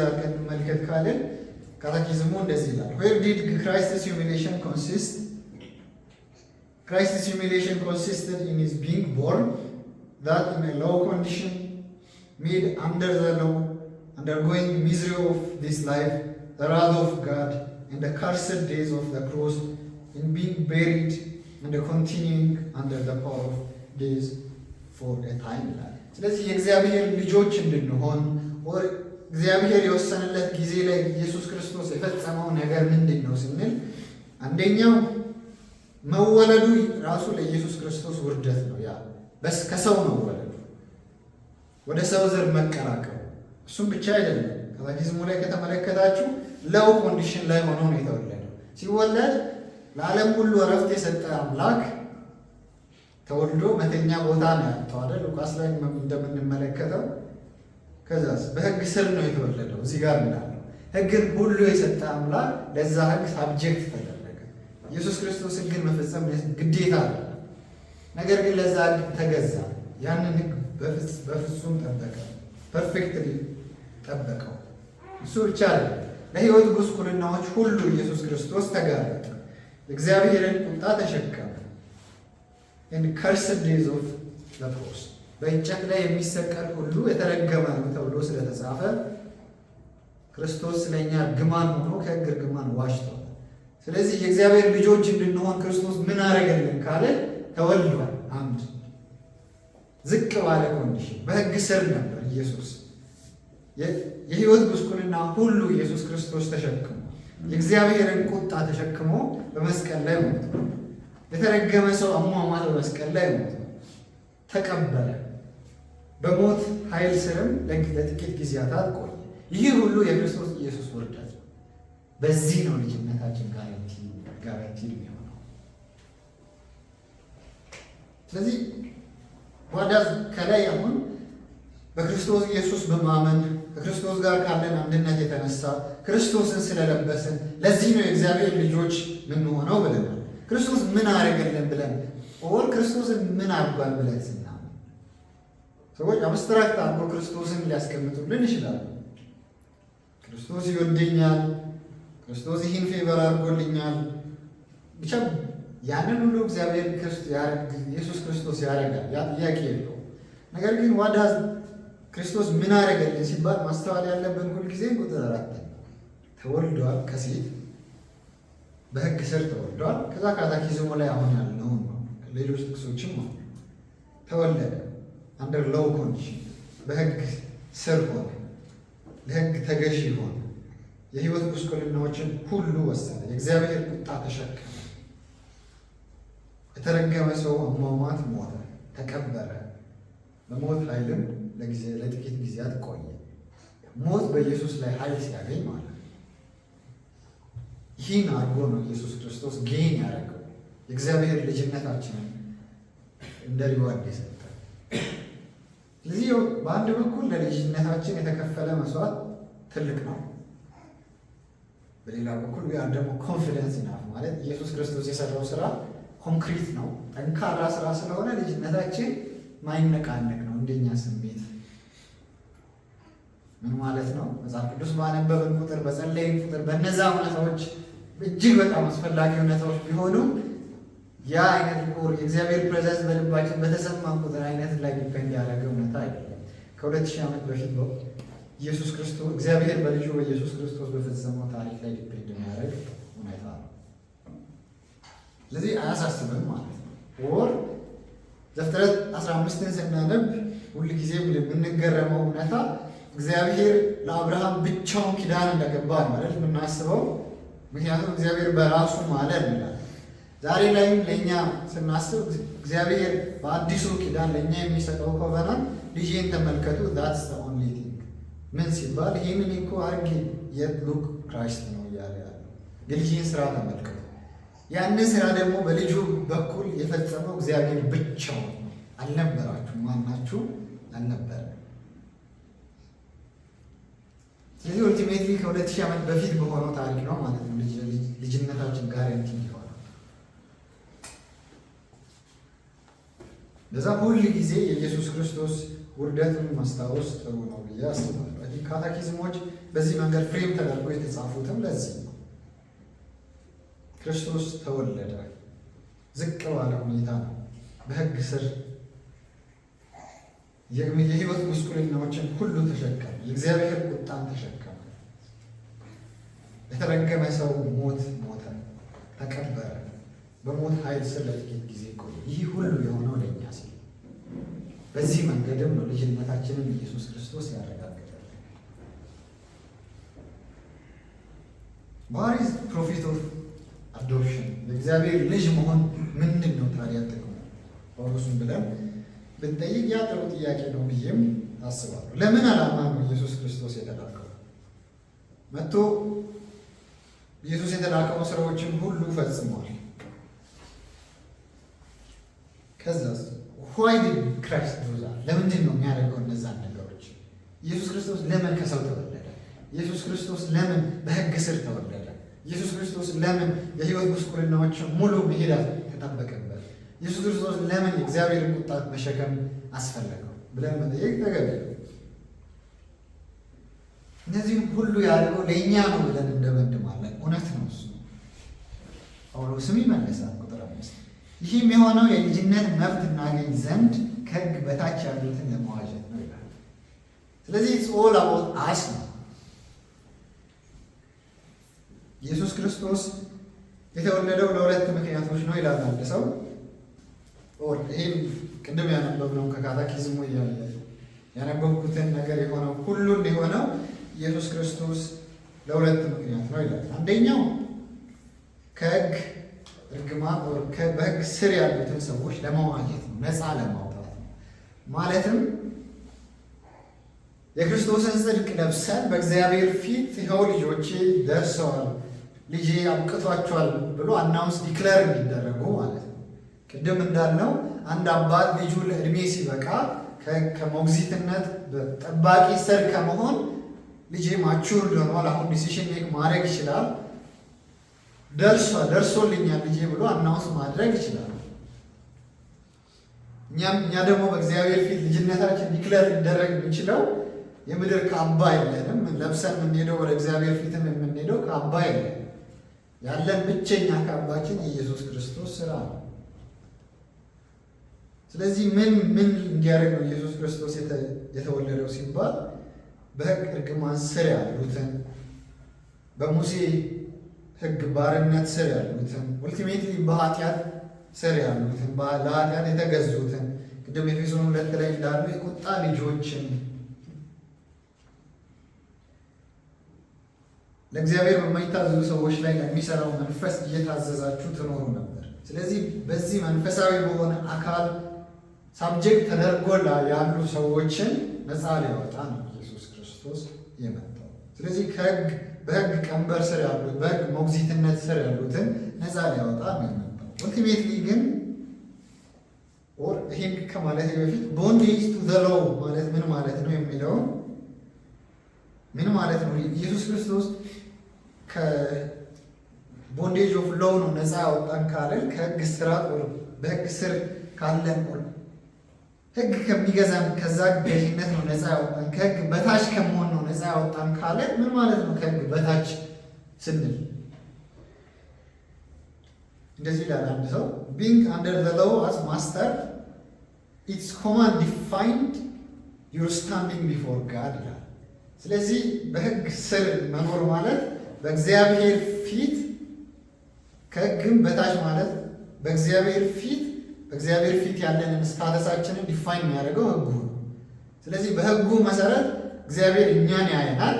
አድርገን እንመልከት ካልን ካታኪዝሙ እንደዚህ ይላል። Where did Christ's humiliation consist? Christ's humiliation consisted in his being born, that in a low condition, made under the law, undergoing misery of this life, the wrath of God, and the cursed days of the cross, in being buried and continuing under the power of days for a time. ስለዚህ የእግዚአብሔር ልጆች እንድንሆን እግዚአብሔር የወሰነለት ጊዜ ላይ ኢየሱስ ክርስቶስ የፈጸመው ነገር ምንድን ነው ስንል፣ አንደኛው መወለዱ ራሱ ለኢየሱስ ክርስቶስ ውርደት ነው። ያ ከሰው መወለዱ፣ ወደ ሰው ዘር መቀላቀሉ። እሱም ብቻ አይደለም። ካታኪዝሙ ላይ ከተመለከታችሁ ለው ኮንዲሽን ላይ ሆኖ ነው የተወለደው። ሲወለድ ለዓለም ሁሉ እረፍት የሰጠ አምላክ ተወልዶ መተኛ ቦታ ነው ያጣው አይደል? ሉቃስ ላይ እንደምንመለከተው። ከዛስ በሕግ ስር ነው የተወለደው። እዚህ ጋር እንዳለው ሕግን ሁሉ የሰጠ አምላክ ለዛ ሕግ ሳብጀክት ተደረገ። ኢየሱስ ክርስቶስ ሕግን መፈጸም ግዴታ አለ። ነገር ግን ለዛ ሕግ ተገዛ። ያንን ሕግ በፍጹም ጠበቀ፣ ፐርፌክትሊ ጠበቀው። እሱ ብቻ አይደለም፣ ለሕይወት ጉስቁልናዎች ሁሉ ኢየሱስ ክርስቶስ ተጋለጠ። እግዚአብሔርን ቁጣ ተሸከመ። ከርስድ ዴዝ ኦፍ ዘ ክሮስ በእንጨት ላይ የሚሰቀል ሁሉ የተረገመ ነው ተብሎ ስለተጻፈ ክርስቶስ ስለኛ እርግማን ሆኖ ከሕግ እርግማን ዋጅቷል። ስለዚህ የእግዚአብሔር ልጆች እንድንሆን ክርስቶስ ምን አደረገልን ካለ ተወልዷል። አንድ ዝቅ ባለ ኮንዲሽን በሕግ ስር ነበር ኢየሱስ። የሕይወት ጉስቁልና ሁሉ ኢየሱስ ክርስቶስ ተሸክሞ የእግዚአብሔርን ቁጣ ተሸክሞ በመስቀል ላይ ሞተ። የተረገመ ሰው አሟሟት በመስቀል ላይ ሞተ፣ ተቀበለ። በሞት ኃይል ስርም ለጥቂት ጊዜያት ቆየ። ይህ ሁሉ የክርስቶስ ኢየሱስ ውርደት ነው። በዚህ ነው ልጅነታችን ጋራንቲ የሚሆነው። ስለዚህ ዋዳዝ ከላይ አሁን በክርስቶስ ኢየሱስ በማመን ከክርስቶስ ጋር ካለን አንድነት የተነሳ ክርስቶስን ስለለበስን ለዚህ ነው የእግዚአብሔር ልጆች ምንሆነው ብለናል። ክርስቶስ ምን አደረገልን ብለን ኦር ክርስቶስን ምን አድርጓል ብለን ስናምን ሰዎች አብስትራክት አድርጎ ክርስቶስን ሊያስቀምጡልን ይችላሉ። ክርስቶስ ይወደኛል፣ ክርስቶስ ይህን ፌቨር አድርጎልኛል፣ ብቻ ያንን ሁሉ እግዚአብሔር ኢየሱስ ክርስቶስ ያደርጋል። ያ ጥያቄ የለው። ነገር ግን ዋዳዝ ክርስቶስ ምን አደረገልን ሲባል ማስተዋል ያለብን ሁልጊዜ ቁጥር 4 ተወልዷል ከሴት በሕግ ስር ተወልዷል። ከዛ ካታኪዝሙ ላይ አሁን ያልነው ነው። ሌሎች ጥቅሶችም ነው። ተወለደ አንደር ሎው ኮንዲሽን፣ በሕግ ስር ሆነ፣ ለሕግ ተገዢ ሆነ፣ የሕይወት ጉስቁልናዎችን ሁሉ ወሰደ፣ የእግዚአብሔር ቁጣ ተሸከመ፣ የተረገመ ሰው አሟሟት ሞተ፣ ተቀበረ፣ በሞት ኃይልም ለጥቂት ጊዜያት ቆየ። ሞት በኢየሱስ ላይ ኃይል ሲያገኝ ማለት ነው። ይህን አድርጎ ነው ኢየሱስ ክርስቶስ ጌን ያደረገው የእግዚአብሔር ልጅነታችንን እንደ ሪዋርድ የሰጠ። ስለዚህ በአንድ በኩል ለልጅነታችን የተከፈለ መስዋዕት ትልቅ ነው። በሌላ በኩል ያን ደግሞ ኮንፊደንስ ናፍ ማለት ኢየሱስ ክርስቶስ የሰራው ስራ ኮንክሪት ነው፣ ጠንካራ ስራ ስለሆነ ልጅነታችን ማይነቃነቅ ነው። እንደኛ ስሜት ምን ማለት ነው? መጽሐፍ ቅዱስ ባነበብን ቁጥር በጸለይን ቁጥር በነዛ እውነታዎች እጅግ በጣም አስፈላጊ እውነታዎች ቢሆኑ ያ አይነት ቁር የእግዚአብሔር ፕሬዘንስ በልባችን በተሰማን ቁጥር አይነት ላይ ዲፔንድ ያደረገ እውነታ አይደለም። ከ2000 ዓመት በፊት ኢየሱስ ክርስቶስ እግዚአብሔር በልጁ በኢየሱስ ክርስቶስ በፈጸመው ታሪክ ላይ ዲፔንድ የሚያደርግ እውነታ ነው። ስለዚህ አያሳስብም ማለት ነው። ወር ዘፍጥረት 15ን ስናነብ ሁልጊዜም የምንገረመው እውነታ እግዚአብሔር ለአብርሃም ብቻውን ኪዳን እንደገባ ማለት የምናስበው። ምክንያቱም እግዚአብሔር በራሱ ማለት ይላል። ዛሬ ላይም ለእኛ ስናስብ እግዚአብሔር በአዲሱ ኪዳን ለእኛ የሚሰጠው ኮቨናንት ልጄን ተመልከቱ ዛትስ ዘ ኦንሊ ቲንግ ምን ሲባል ይህንን እኮ አድርጌ የት ሉክ ክራይስት ነው እያለ ያለው የልጄን ስራ ተመልከቱ። ያንን ስራ ደግሞ በልጁ በኩል የፈጸመው እግዚአብሔር ብቻው ነው። አልነበራችሁም፣ ማናችሁ አልነበረ። ስለዚህ ኦልቲሜትሊ ከ2000 ዓመት በፊት በሆነው ታሪክ ነው ማለት ነው ልጅነታችን ጋራንቲ ይሆናል። ለዛ ሁል ጊዜ የኢየሱስ ክርስቶስ ውርደቱን ማስታወስ ጥሩ ነው ብዬ አስባለሁ። ካታኪዝሞች በዚህ መንገድ ፍሬም ተደርጎ የተጻፉትም ለዚህ ነው። ክርስቶስ ተወለደ፣ ዝቅ ባለ ሁኔታ ነው፣ በሕግ ስር የሕይወት ጉስቁልናዎችን ሁሉ ተሸከመ፣ የእግዚአብሔር ቁጣን ተሸከመ፣ የተረገመ ሰው ሞት ሞተ፣ ተቀበረ፣ በሞት ኃይል ስር ለጥቂት ጊዜ ቆየ። ይህ ሁሉ የሆነው ለእኛ ሲል በዚህ መንገድም ነው ልጅነታችንን ኢየሱስ ክርስቶስ ያረጋገጠ። ዋት ኢዝ ፕሮፊት ኦፍ አዶፕሽን? የእግዚአብሔር ልጅ መሆን ምንድን ነው ታዲያ ጥቅሙ? ጳውሎስን ብለን ብንጠይቅ ያ ጥሩ ጥያቄ ነው ብዬም አስባለሁ። ለምን ዓላማ ነው ኢየሱስ ክርስቶስ የተላከው? መጥቶ ኢየሱስ የተላከው ስራዎችን ሁሉ ፈጽሟል። ከዛስ why did Christ do that? ለምንድን ነው የሚያደርገው እነዛን ነገሮች? ኢየሱስ ክርስቶስ ለምን ከሰው ተወለደ? ኢየሱስ ክርስቶስ ለምን በሕግ ስር ተወለደ? ኢየሱስ ክርስቶስ ለምን የሕይወት ጉስቁልናዎች ሙሉ መሄድ ተጠበቀበት? ኢየሱስ ክርስቶስ ለምን የእግዚአብሔርን ቁጣ መሸከም አስፈለገው ብለን መጠየቅ ተገቢ። እነዚህም ሁሉ ያደርገው ለእኛ ነው ብለን እንደመድማለን። እውነት ነው እሱ። ጳውሎስም ይመልሳል ቁጥር 5 ይህም የሆነው የልጅነት መብት እናገኝ ዘንድ ከሕግ በታች ያሉትን ለመዋጀት ነው ይላል። ስለዚህ it's all about us ነው። ኢየሱስ ክርስቶስ የተወለደው ለሁለት ምክንያቶች ነው ይላል አንድ ሰው። ይህም ቅድም ያነበብነው ከካታኪዝሙ ያነበብኩትን ነገር የሆነው ሁሉን የሆነው ኢየሱስ ክርስቶስ ለሁለት ምክንያት ነው ይላል። አንደኛው ከሕግ እርግማን በሕግ ስር ያሉትን ሰዎች ለመዋጀት ነው፣ ነፃ ለማውጣት ነው። ማለትም የክርስቶስን ጽድቅ ለብሰን በእግዚአብሔር ፊት ይኸው ልጆቼ ደርሰዋል፣ ልጄ አብቅቷቸዋል ብሎ አናውንስ ዲክለር እንዲደረጉ ማለት ነው። ቅድም እንዳልነው አንድ አባት ልጁ ለዕድሜ ሲበቃ ከሞግዚትነት ጠባቂ ስር ከመሆን ልጄ ማቹር ሆኗል፣ አሁን ዲሲሽን ሜክ ማድረግ ይችላል፣ ደርሶልኛል ልጄ ብሎ አናውንስ ማድረግ ይችላል። እኛ ደግሞ በእግዚአብሔር ፊት ልጅነታችን ዲክለር ሊደረግ የሚችለው የምድር ካባ የለንም። ለብሰን የምንሄደው ወደ እግዚአብሔር ፊትም የምንሄደው ካባ የለንም። ያለን ብቸኛ ካባችን የኢየሱስ ክርስቶስ ስራ ነው። ስለዚህ ምን እንዲያደርግ ነው ኢየሱስ ክርስቶስ የተወለደው ሲባል በሕግ እርግማን ስር ያሉትን፣ በሙሴ ሕግ ባርነት ስር ያሉትን፣ ኡልቲሜትሊ በኃጢአት ስር ያሉትን፣ ለኃጢአት የተገዙትን፣ ቅድም ኤፌሶን 2 ላይ እንዳሉ የቁጣ ልጆችን ለእግዚአብሔር በማይታዘዙ ሰዎች ላይ ለሚሰራው መንፈስ እየታዘዛችሁ ትኖሩ ነበር። ስለዚህ በዚህ መንፈሳዊ በሆነ አካል ሳብጀክት ተደርጎ ያሉ ሰዎችን ነፃ ሊያወጣ ነው ኢየሱስ ክርስቶስ የመጣው። ስለዚህ በሕግ ቀንበር ስር ያሉት፣ በሕግ ሞግዚትነት ስር ያሉትን ነፃ ሊያወጣ ነው የመጣው። ኡልቲሜትሊ ግን ይህን ከማለት በፊት ቦንዴጅ ቱ ዘ ሎው ማለት ምን ማለት ነው የሚለውን ምን ማለት ነው? ኢየሱስ ክርስቶስ ከቦንዴጅ ኦፍ ሎው ነው ነፃ ያወጣን ካለን ከሕግ ስራት በሕግ ስር ካለን ሕግ ከሚገዛን ከዛ ገዥነት ነው ነፃ ያወጣን። ከሕግ በታች ከመሆን ነው ነፃ ያወጣን ካለን ምን ማለት ነው? ከሕግ በታች ስንል እንደዚህ ይላል አንድ ሰው being under the law as master its command defined your standing before God ይላል። ስለዚህ በሕግ ስር መኖር ማለት በእግዚአብሔር ፊት ከሕግም በታች ማለት በእግዚአብሔር ፊት ያለንን ስታተሳችንን ዲፋይን የሚያደርገው ሕጉ ነው። ስለዚህ በሕጉ መሰረት እግዚአብሔር እኛን ያየናል።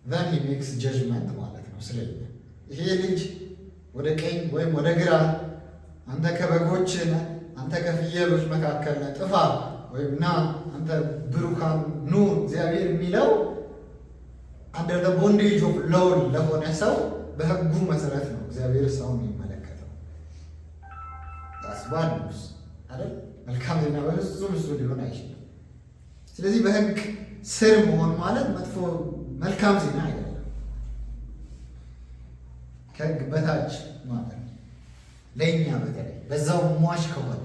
then he makes judgment ማለት ነው። ስለዚህ ይሄ ልጅ ወደ ቀኝ ወይም ወደ ግራ፣ አንተ ከበጎች ነህ፣ አንተ ከፍየሎች መካከል ነህ፣ ጥፋ ወይም ና አንተ ብሩካን ኑ እግዚአብሔር የሚለው አንደር ዘ ቦንዴጅ ኦፍ ሎው ለሆነ ሰው በሕጉ መሰረት ነው እግዚአብሔር ሰውን የሚመለከተው። ባድ ኒውስ አይደል? መልካም ዜና በፍጹም እሱ ሊሆን አይችልም። ስለዚህ በሕግ ስር መሆን ማለት መልካም ዜና አይደለም። ከሕግ በታች ማለት ለእኛ በተለይ በዛው ሟች ከሆነ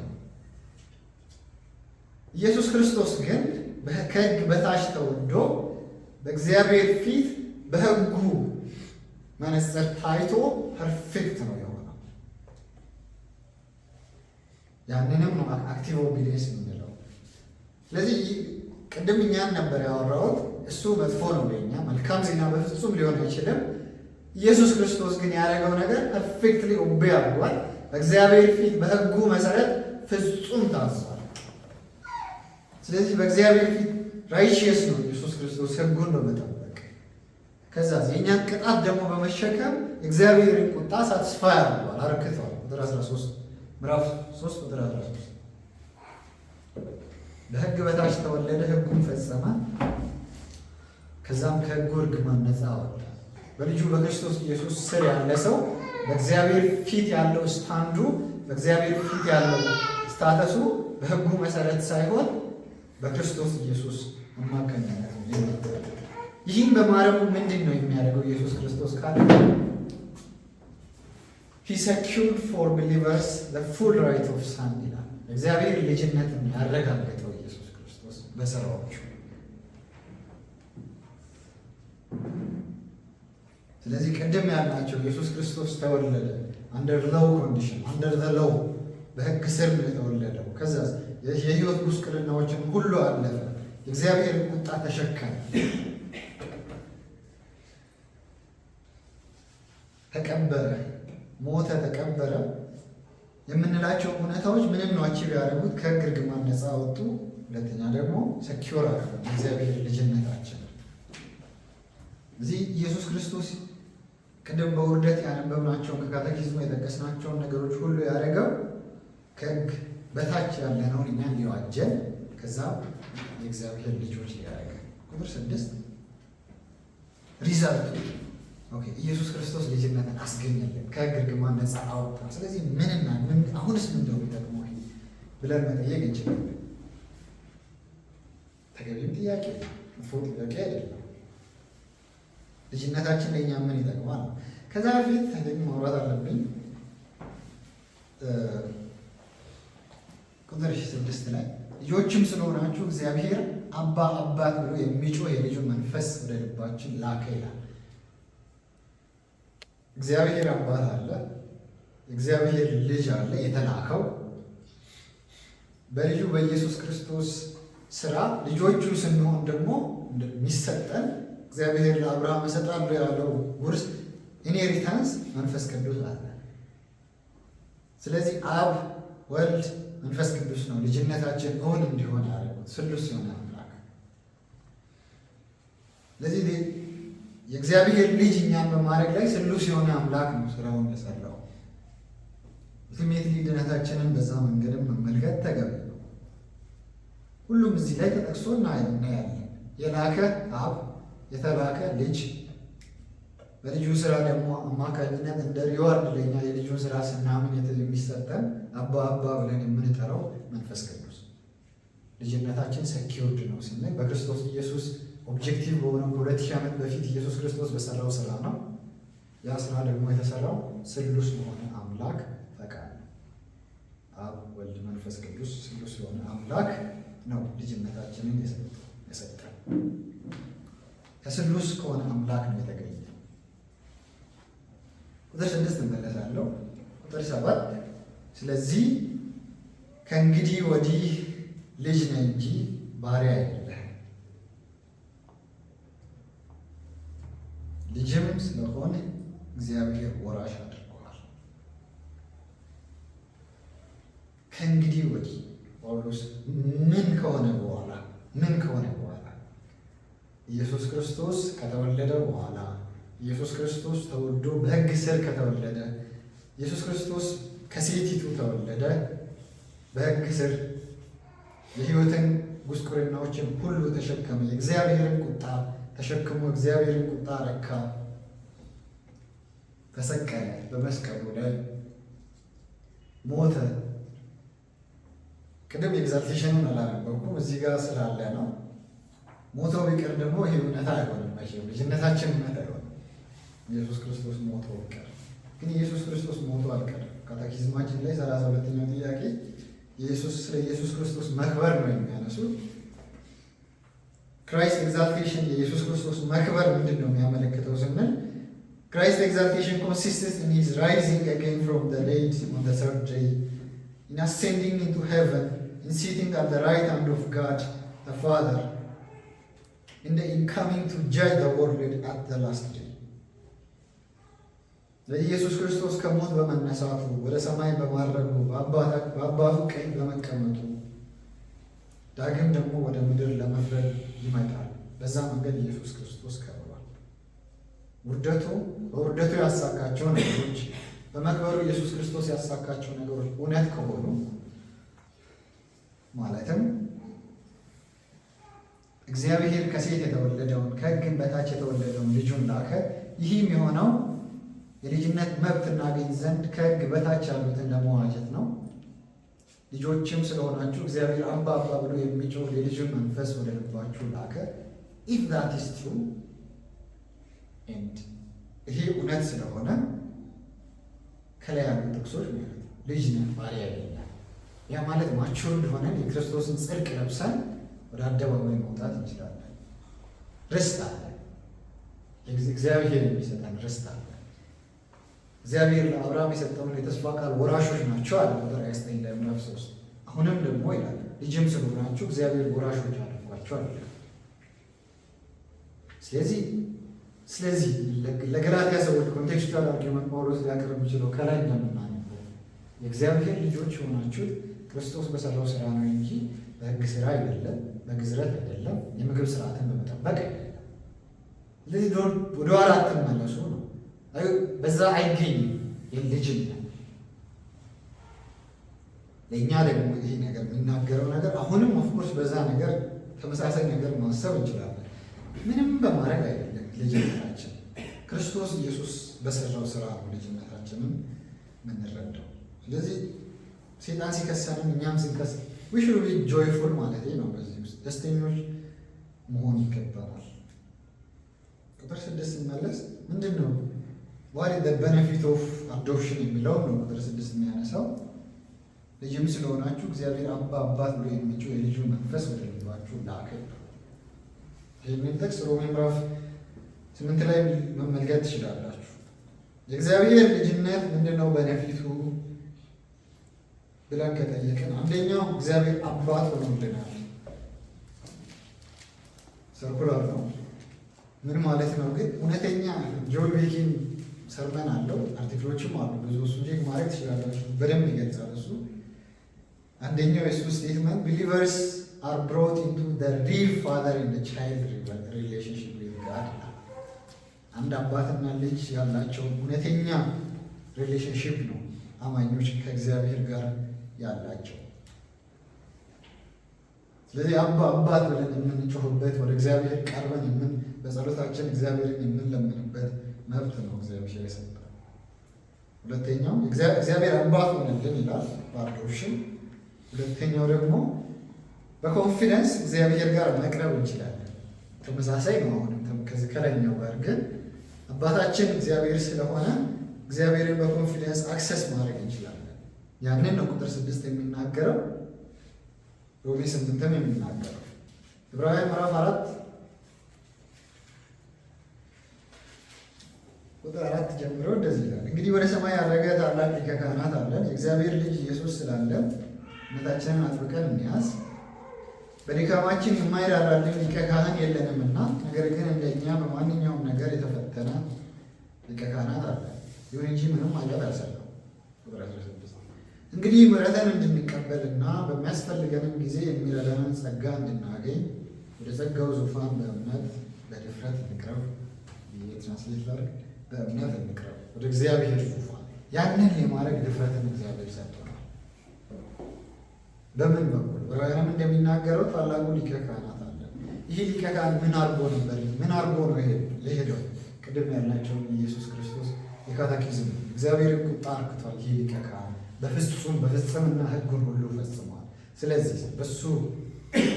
ኢየሱስ ክርስቶስ ግን ከሕግ በታች ተወልዶ በእግዚአብሔር ፊት በሕጉ መነጽር ታይቶ ፐርፌክት ነው የሆነው። ያንንም ነው አክቲቭ ኦቢዲየንስ የምንለው። ስለዚህ ቅድም እኛን ነበር ያወራሁት። እሱ መጥፎ ነው ለእኛ መልካም ዜና በፍጹም ሊሆን አይችልም። ኢየሱስ ክርስቶስ ግን ያደረገው ነገር ፐርፌክትሊ ኦቤ አድርጓል። በእግዚአብሔር ፊት በሕጉ መሰረት ፍጹም ታዟል። ስለዚህ በእግዚአብሔር ፊት ራይቺየስ ነው ኢየሱስ ክርስቶስ ሕጉን በመጠበቅ ከዛ የእኛን ቅጣት ደግሞ በመሸከም እግዚአብሔርን ቁጣ ሳትስፋይ አድርጓል፣ አርክቷል። ቁጥር 13 ምዕራፍ 3 ቁጥር 13 በሕግ በታች ተወለደ፣ ሕጉን ፈጸመ፣ ከዛም ከሕጉ እርግማን ነፃ አወጣ። በልጁ በክርስቶስ ኢየሱስ ስር ያለ ሰው በእግዚአብሔር ፊት ያለው ስታንዱ፣ በእግዚአብሔር ፊት ያለው ስታተሱ በሕጉ መሰረት ሳይሆን በክርስቶስ ኢየሱስ አማካኝነት ነው። ይህም በማድረጉ ምንድን ነው የሚያደርገው? ኢየሱስ ክርስቶስ ካለ he secured for believers the full right of son ይላል። እግዚአብሔር ልጅነትን ያረጋገጠው ኢየሱስ ክርስቶስ በስራዎቹ። ስለዚህ ቅድም ያልናቸው ኢየሱስ ክርስቶስ ተወለደ under low condition under the law በሕግ ስር ነው የተወለደው። ከዛ የህይወት ጉስቁልናዎችን ሁሉ አለፈ። የእግዚአብሔር ቁጣ ተሸከመ፣ ተቀበረ፣ ሞተ፣ ተቀበረ የምንላቸው እውነታዎች ምንም ነው አቺቭ ያደረጉት? ከሕግ እርግማን ነፃ ወጡ። ሁለተኛ ደግሞ ሰኪዮር አደረገ የእግዚአብሔር ልጅነታችን። እዚህ ኢየሱስ ክርስቶስ ቅድም በውርደት ያነበብናቸውን ከካቴኪዝሙ የጠቀስናቸውን ነገሮች ሁሉ ያደረገው ከሕግ በታች ያለነውን እኛን ሊዋጀን ከዛ የእግዚአብሔር ልጆች ሊያደርገ። ቁጥር 6 ሪዛልቱ ኢየሱስ ክርስቶስ ልጅነትን አስገኘልን፣ ከሕግ እርግማን ነፃ አወጣ። ስለዚህ ምንና ምን አሁንስ ምን እንደሆነ ደግሞ ብለን መጠየቅ እንችላለን። ተገቢም ጥያቄ መጥፎ ጥያቄ አይደለም። ልጅነታችን ለእኛ ምን ይጠቅማል? ከዛ በፊት ማውራት አለብኝ። ቁጥር 6 ላይ ልጆችም ስለሆናችሁ እግዚአብሔር አባ አባት ብሎ የሚጮህ የልጁን መንፈስ ወደ ልባችን ላከ ይላል። እግዚአብሔር አባት አለ፣ እግዚአብሔር ልጅ አለ የተላከው። በልጁ በኢየሱስ ክርስቶስ ስራ ልጆቹ ስንሆን ደግሞ እንደሚሰጠን እግዚአብሔር ለአብርሃም እሰጣለሁ ያለው ውርስ ኢንሄሪታንስ መንፈስ ቅዱስ አለ። ስለዚህ አብ፣ ወልድ፣ መንፈስ ቅዱስ ነው ልጅነታችን እውን እንዲሆን ያደረጉት ስሉስ የሆነ አምላክ። ስለዚህ የእግዚአብሔር ልጅ እኛን በማድረግ ላይ ስሉስ የሆነ አምላክ ነው ስራውን የሰራው። ultimately ድነታችንን በዛ መንገድም መመልከት ተገቢ ነው። ሁሉም እዚህ ላይ ተጠቅሶ እናያለን። የላከ አብ፣ የተላከ ልጅ፣ በልጁ ስራ ደግሞ አማካኝነት እንደ ሪዋርድ ለኛ የልጁን ስራ ስናምን የሚሰጠን አባ አባ ብለን የምንጠራው መንፈስ ቅዱስ። ልጅነታችን ሰኪውርድ ነው ስንል በክርስቶስ ኢየሱስ ኦብጀክቲቭ በሆነው ከ2000 ዓመት በፊት ኢየሱስ ክርስቶስ በሰራው ስራ ነው። ያ ስራ ደግሞ የተሰራው ስሉስ በሆነ አምላክ ፈቃድ ነው። አብ፣ ወልድ፣ መንፈስ ቅዱስ ስሉስ የሆነ አምላክ ነው ልጅነታችንን የሰጠን። ከስሉስ ከሆነ አምላክ ነው የተገኘ። ቁጥር 6 እንመለሳለሁ። ቁጥር 7 ስለዚህ ከእንግዲህ ወዲህ ልጅ ነህ እንጂ ባሪያ አይደለህም፣ ልጅም ስለሆነ እግዚአብሔር ወራሽ አድርጎሃል። ከእንግዲህ ወዲህ ጳውሎስ ምን ከሆነ በኋላ ኢየሱስ ክርስቶስ ከተወለደ በኋላ ኢየሱስ ክርስቶስ ተወልዶ በሕግ ስር ከተወለደ ኢየሱስ ክርስቶስ ከሴቲቱ ተወለደ፣ በሕግ ስር የሕይወትን ጉስቁልናዎችን ሁሉ ተሸከመ፣ የእግዚአብሔርን ቁጣ ተሸክሞ እግዚአብሔርን ቁጣ ረካ፣ ተሰቀለ፣ በመስቀሉ ላይ ሞተ። ቅድም ኤግዛልቴሽኑን አላነበብኩም እዚህ ጋር ስላለ ነው። ሞቶ ቢቀር ደግሞ ይሄ እውነታ አይሆንም። መቼም ልጅነታችን እውነት አይሆንም። ኢየሱስ ክርስቶስ ሞቶ ቢቀር ግን ኢየሱስ ክርስቶስ ሞቶ አልቀረም። ካቴኪዝማችን ላይ 32ኛው ጥያቄ ስለ ኢየሱስ ክርስቶስ መክበር ነው የሚያነሱት። ክራይስት ኤግዛልቴሽን የኢየሱስ ክርስቶስ መክበር ምንድን ነው የሚያመለክተው ስንል ክራይስት ኤግዛልቴሽን consists in his rising again from the dead on the third day, in ascending into heaven, in sitting at the right hand of God the Father, in coming to judge the world at the last day. ለኢየሱስ ክርስቶስ ከሞት በመነሳቱ ወደ ሰማይ በማረጉ በአባቱ ቀኝ በመቀመጡ ዳግም ደግሞ ወደ ምድር ለመፍረድ ይመጣል። በዛ መንገድ ኢየሱስ ክርስቶስ ከብሯል። በውርደቱ ያሳካቸው ነገሮች በመክበሩ ኢየሱስ ክርስቶስ ያሳካቸው ነገሮች እውነት ከሆኑ ማለትም እግዚአብሔር ከሴት የተወለደውን ከሕግም በታች የተወለደውን ልጁን ላከ። ይህም የሆነው የልጅነት መብት እናገኝ ዘንድ ከሕግ በታች ያሉትን ለመዋጀት ነው። ልጆችም ስለሆናችሁ እግዚአብሔር አባ አባ ብሎ የሚጮህ የልጁን መንፈስ ወደ ልባችሁ ላከ። ኢፍ ዛት ኢዝ ትሩ ኤንድ ይሄ እውነት ስለሆነ ከላይ ያሉ ጥቅሶች ማለት ነው ልጅ ነን ባሪያ ይለኛል። ያ ማለት ማቹር እንደሆነን የክርስቶስን ጽድቅ ለብሰን ወደ አደባባይ መውጣት እንችላለን። ርስት አለ። እግዚአብሔር የሚሰጠን ርስት አለ። እግዚአብሔር ለአብርሃም የሰጠውን የተስፋ ቃል ወራሾች ናቸው አለ ቁጥር 29 ላይ ምዕራፍ 3። አሁንም ደግሞ ይላል ልጅም ስለሆናችሁ እግዚአብሔር ወራሾች አድርጓቸው አለ። ስለዚህ ለገላትያ ሰዎች ኮንቴክስቹዋል አርጊመንት ጳውሎስ ሊያቀርብ የሚችለው ከላይ እንደምናነበው የእግዚአብሔር ልጆች የሆናችሁት ክርስቶስ በሰራው ስራ ነው እንጂ በሕግ ስራ አይደለም፣ በግዝረት አይደለም፣ የምግብ ስርዓትን በመጠበቅ አይደለም። ስለዚህ ወደ ኋላ አትመለሱ ነው። በዛ አይገኝም የልጅነት። ለእኛ ደግሞ ይሄ ነገር የሚናገረው ነገር አሁንም ኦፍኮርስ በዛ ነገር ተመሳሳይ ነገር ማሰብ እንችላለን። ምንም በማድረግ አይደለም ልጅነታችን ክርስቶስ ኢየሱስ በሰራው ስራ ነው ልጅነታችንን የምንረዳው። ስለዚህ ሴጣን ሲከሰንም እኛም ስንከስ we should be joyful ማለት ነው። በዚህ ውስጥ ደስተኞች መሆን ይገባናል። ቁጥር 6 ሲመለስ ምንድን ነው what is the benefit of adoption የሚለው ነው ቁጥር 6 የሚያነሳው። ልጅም ስለሆናችሁ እግዚአብሔር አባ አባት ብሎ የሚጮህ የልጁ መንፈስ ወደ ልባችሁ ላከ። ይህንን ጥቅስ ሮሜ ምዕራፍ 8 ላይ መመልከት ትችላላችሁ። የእግዚአብሔር ልጅነት ምንድነው በነፊቱ ብለን ከጠየቅን አንደኛው እግዚአብሔር አባት ሆኖልናል። ሰርኩላር ነው። ምን ማለት ነው ግን? እውነተኛ ጆን ቤኪን ሰርመን አለው፣ አርቲክሎችም አሉ ብዙ። እሱ ቼክ ማድረግ ትችላላችሁ፣ በደንብ ይገልጻል እሱ። አንደኛው የሱ ስቴትመንት ቢሊቨርስ are brought into the real father and the child relationship with God። አንድ አባትና ልጅ ያላቸው እውነተኛ ሪሌሽንሽፕ ነው አማኞች ከእግዚአብሔር ጋር ያላቸው። ስለዚህ አባት ብለን የምንጮህበት ወደ እግዚአብሔር ቀርበን በጸሎታችን እግዚአብሔርን የምንለምንበት መብት ነው እግዚአብሔር የሰጠን። ሁለተኛው እግዚአብሔር አባት ሆነልን ይላል በአዶፕሽን። ሁለተኛው ደግሞ በኮንፊደንስ እግዚአብሔር ጋር መቅረብ እንችላለን። ተመሳሳይ ነው አሁንም ከዚህ ከላይኛው ጋር ግን አባታችን እግዚአብሔር ስለሆነ እግዚአብሔርን በኮንፊደንስ አክሰስ ማድረግ እንችላለን። ያንን ነው ቁጥር 6 የሚናገረው፣ ሮሜ 8ም የሚናገረው። ዕብራውያን ምዕራፍ 4 ቁጥር 4 ጀምሮ እንደዚህ ይላል፣ እንግዲህ ወደ ሰማይ ያረገ ታላቅ ሊቀ ካህናት አለን፣ የእግዚአብሔር ልጅ ኢየሱስ ስላለ እምነታችንን አጥብቀን እንያዝ። በድካማችን የማይራራልን ሊቀ ካህን የለንምና፣ ነገር ግን እንደኛ በማንኛውም ነገር የተፈተነ ሊቀ ካህናት አለ፣ ይሁን እንጂ ምንም ኃጢአት አልሰራም። እንግዲህ ምሕረትን እንድንቀበልና በሚያስፈልገንም ጊዜ የሚረዳንን ጸጋ እንድናገኝ ወደ ጸጋው ዙፋን በእምነት በድፍረት እንቅረብ። ትራንስሌት ላድርግ፣ በእምነት እንቅረብ ወደ እግዚአብሔር ዙፋን። ያንን የማድረግ ድፍረትን እግዚአብሔር ሰጥቶናል። በምን በኩል? ዕብራውያንም እንደሚናገረው ታላቁ ሊቀ ካህናት አለ። ይህ ሊቀ ካህን ምን አድርጎ ነበር? ምን አድርጎ ነው የሄደው? ቅድም ያልናቸውን ኢየሱስ ክርስቶስ የካቴኪዝም እግዚአብሔርን ቁጣ አርክቷል። ይህ ሊቀ ካህን በፍጽምና ሕጉን ሁሉ ፈጽሟል። ስለዚህ በሱ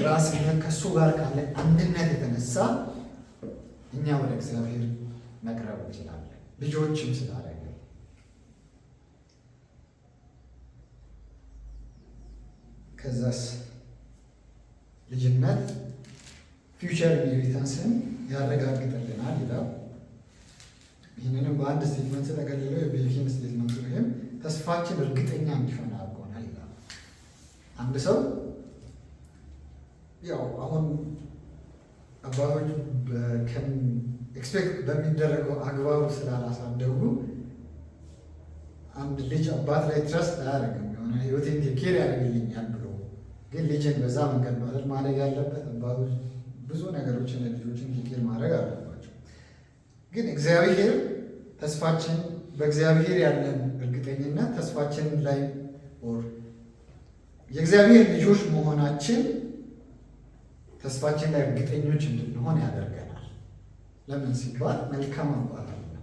ራስነት ከእሱ ጋር ካለ አንድነት የተነሳ እኛ ወደ እግዚአብሔር መቅረብ እንችላለን፣ ልጆችም ስላደረገ። ከዛስ ልጅነት ፊውቸር ኢንሄሪታንስን ያረጋግጥልናል ይላል። ይህንንም በአንድ ስቴትመንት ተገልለው የቤልኪን ስቴትመንት ወይም ተስፋችን እርግጠኛ እንዲሆን አድርጎናል ይላል። አንድ ሰው ያው አሁን አባቶች ኤክስፔክት በሚደረገው አግባቡ ስላላሳደጉ አንድ ልጅ አባት ላይ ትረስት አያደርግም። የሆነ ህይወቴን ቴኬር ያደርግልኛል ብሎ ግን ልጅን በዛ መንገድ ማለት ማደግ ያለበት አባቶች ብዙ ነገሮችን ለልጆችን ቴኬር ማድረግ አለባቸው። ግን እግዚአብሔር ተስፋችን በእግዚአብሔር ያለን እርግጠኝነት ተስፋችንን ላይ የእግዚአብሔር ልጆች መሆናችን ተስፋችን ላይ እርግጠኞች እንድንሆን ያደርገናል። ለምን ሲባል መልካም አባት አለ፣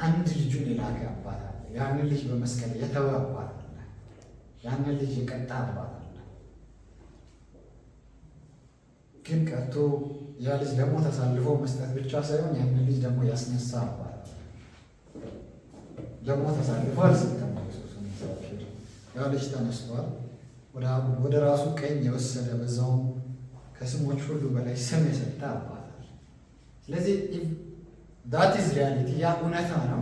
አንድ ልጁን የላከ አባት አለ፣ ያንን ልጅ በመስቀል የተወ አባት አለ። ያንን ልጅ የቀጣ አባት አለ። ግን ቀጥቶ ያ ልጅ ደግሞ ተሳልፎ መስጠት ብቻ ሳይሆን ያንን ልጅ ደግሞ ያስነሳ አባት ደግሞ ተሳልፎ አልሰጠም። ያ ልጅ ተነስቷል፣ ወደ ራሱ ቀኝ የወሰደ በዛውም ከስሞች ሁሉ በላይ ስም የሰጠ አባት አለ። ስለዚህ ዳት ኢዝ ሪያሊቲ፣ ያ እውነታ ነው።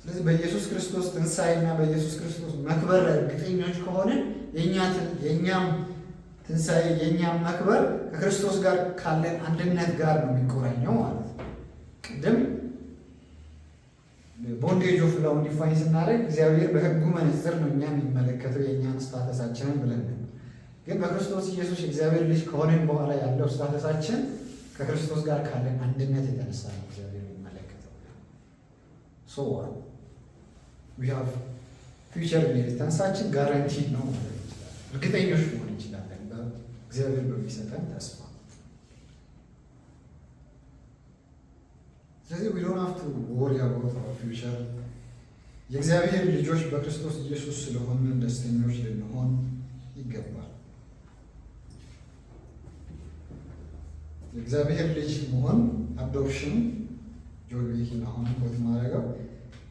ስለዚህ በኢየሱስ ክርስቶስ ትንሣኤና በኢየሱስ ክርስቶስ መክበር እርግጠኞች ከሆነ የእኛም ትንሣኤ የእኛም መክበር ከክርስቶስ ጋር ካለን አንድነት ጋር ነው የሚቆራኘው ማለት ነው። ቅድም ቦንዴጅ ኦፍ ላውን ዲፋይን ስናደርግ እግዚአብሔር በሕጉ መነጽር ነው እኛ የሚመለከተው የእኛን ስታተሳችንን ብለን ነው። ግን በክርስቶስ ኢየሱስ እግዚአብሔር ልጅ ከሆነን በኋላ ያለው ስታተሳችን ከክርስቶስ ጋር ካለን አንድነት የተነሳ ነው እግዚአብሔር የሚመለከተው። ሶ ዊ ሃቭ ፊውቸር ኢንሄሪታንሳችን ጋራንቲድ ነው ማለት ይችላል። እርግጠኞች መሆን እንችላለን በእግዚአብሔር በሚሰጠን ተስፋ። ስለዚህ ዊ ዶንት ሃቭ ቱ ወሪ አባውት አወር ፊውቸር። የእግዚአብሔር ልጆች በክርስቶስ ኢየሱስ ስለሆነ ደስተኞች ልንሆን ይገባል። የእግዚአብሔር ልጅ መሆን አዶፕሽን ጆን ዊኪን አሁን ኮት ማድረገው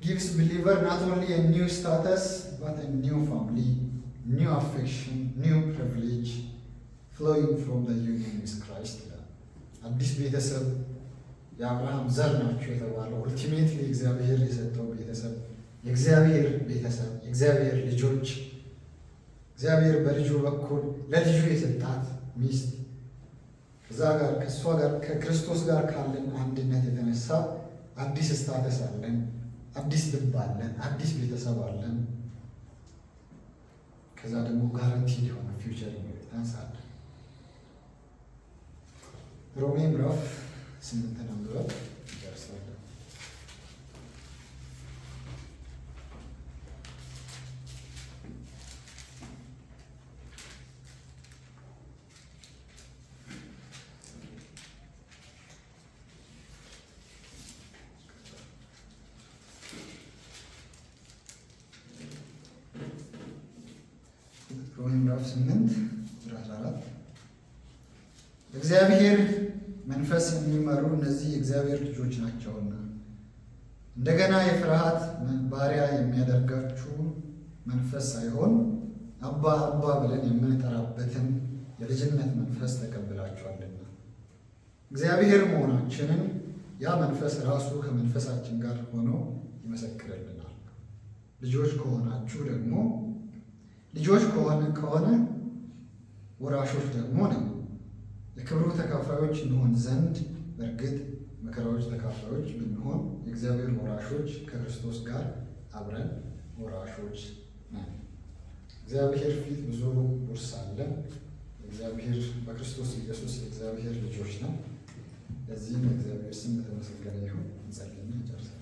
gives believer not only a new status but a new family, new affection, new privilege flowing from the union with Christ. አዲስ ቤተሰብ የአብርሃም ዘር ናቸው የተባለው ኡልቲሜትሊ እግዚአብሔር የሰጠው ቤተሰብ፣ የእግዚአብሔር ቤተሰብ፣ የእግዚአብሔር ልጆች፣ እግዚአብሔር በልጁ በኩል ለልጁ የሰጣት ሚስት፣ ከዛ ጋር ከእሷ ጋር ከክርስቶስ ጋር ካለን አንድነት የተነሳ አዲስ ስታተስ አለን፣ አዲስ ልብ አለን፣ አዲስ ቤተሰብ አለን። ከዛ ደግሞ ጋራንቲ የሆነ ፊውቸር ኢንሄሪታንስ አለ። ሮሜ ምዕራፍ 8 አንብበን እንጨርሳለን። ሮሜ ምዕራፍ 8 14 እግዚአብሔር መንፈስ የሚመሩ እነዚህ የእግዚአብሔር ልጆች ናቸውና እንደገና የፍርሃት ባሪያ የሚያደርጋችሁ መንፈስ ሳይሆን አባ አባ ብለን የምንጠራበትን የልጅነት መንፈስ ተቀብላችኋልና እግዚአብሔር መሆናችንን ያ መንፈስ ራሱ ከመንፈሳችን ጋር ሆኖ ይመሰክርልናል። ልጆች ከሆናችሁ ደግሞ ልጆች ከሆነ ወራሾች ደግሞ ነው፣ የክብሩ ተካፋዮች እንሆን ዘንድ በእርግጥ መከራዎች ተካፋዮች ብንሆን የእግዚአብሔር ወራሾች ከክርስቶስ ጋር አብረን ወራሾች ነን። እግዚአብሔር ፊት ብዙ ውርስ አለ። እግዚአብሔር በክርስቶስ ኢየሱስ የእግዚአብሔር ልጆች ነው። ለዚህም የእግዚአብሔር ስም የተመሰገነ ይሁን። እንጸልይና እንጨርሳለን።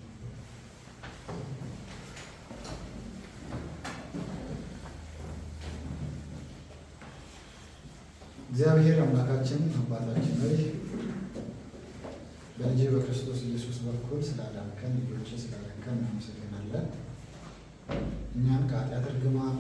እግዚአብሔር አምላካችን አባታችን ሆይ በልጅ በክርስቶስ ኢየሱስ በኩል ስላዳንከን ልጆች ስላደረግከን እናመሰግናለን። እኛን ከኃጢአት እርግማን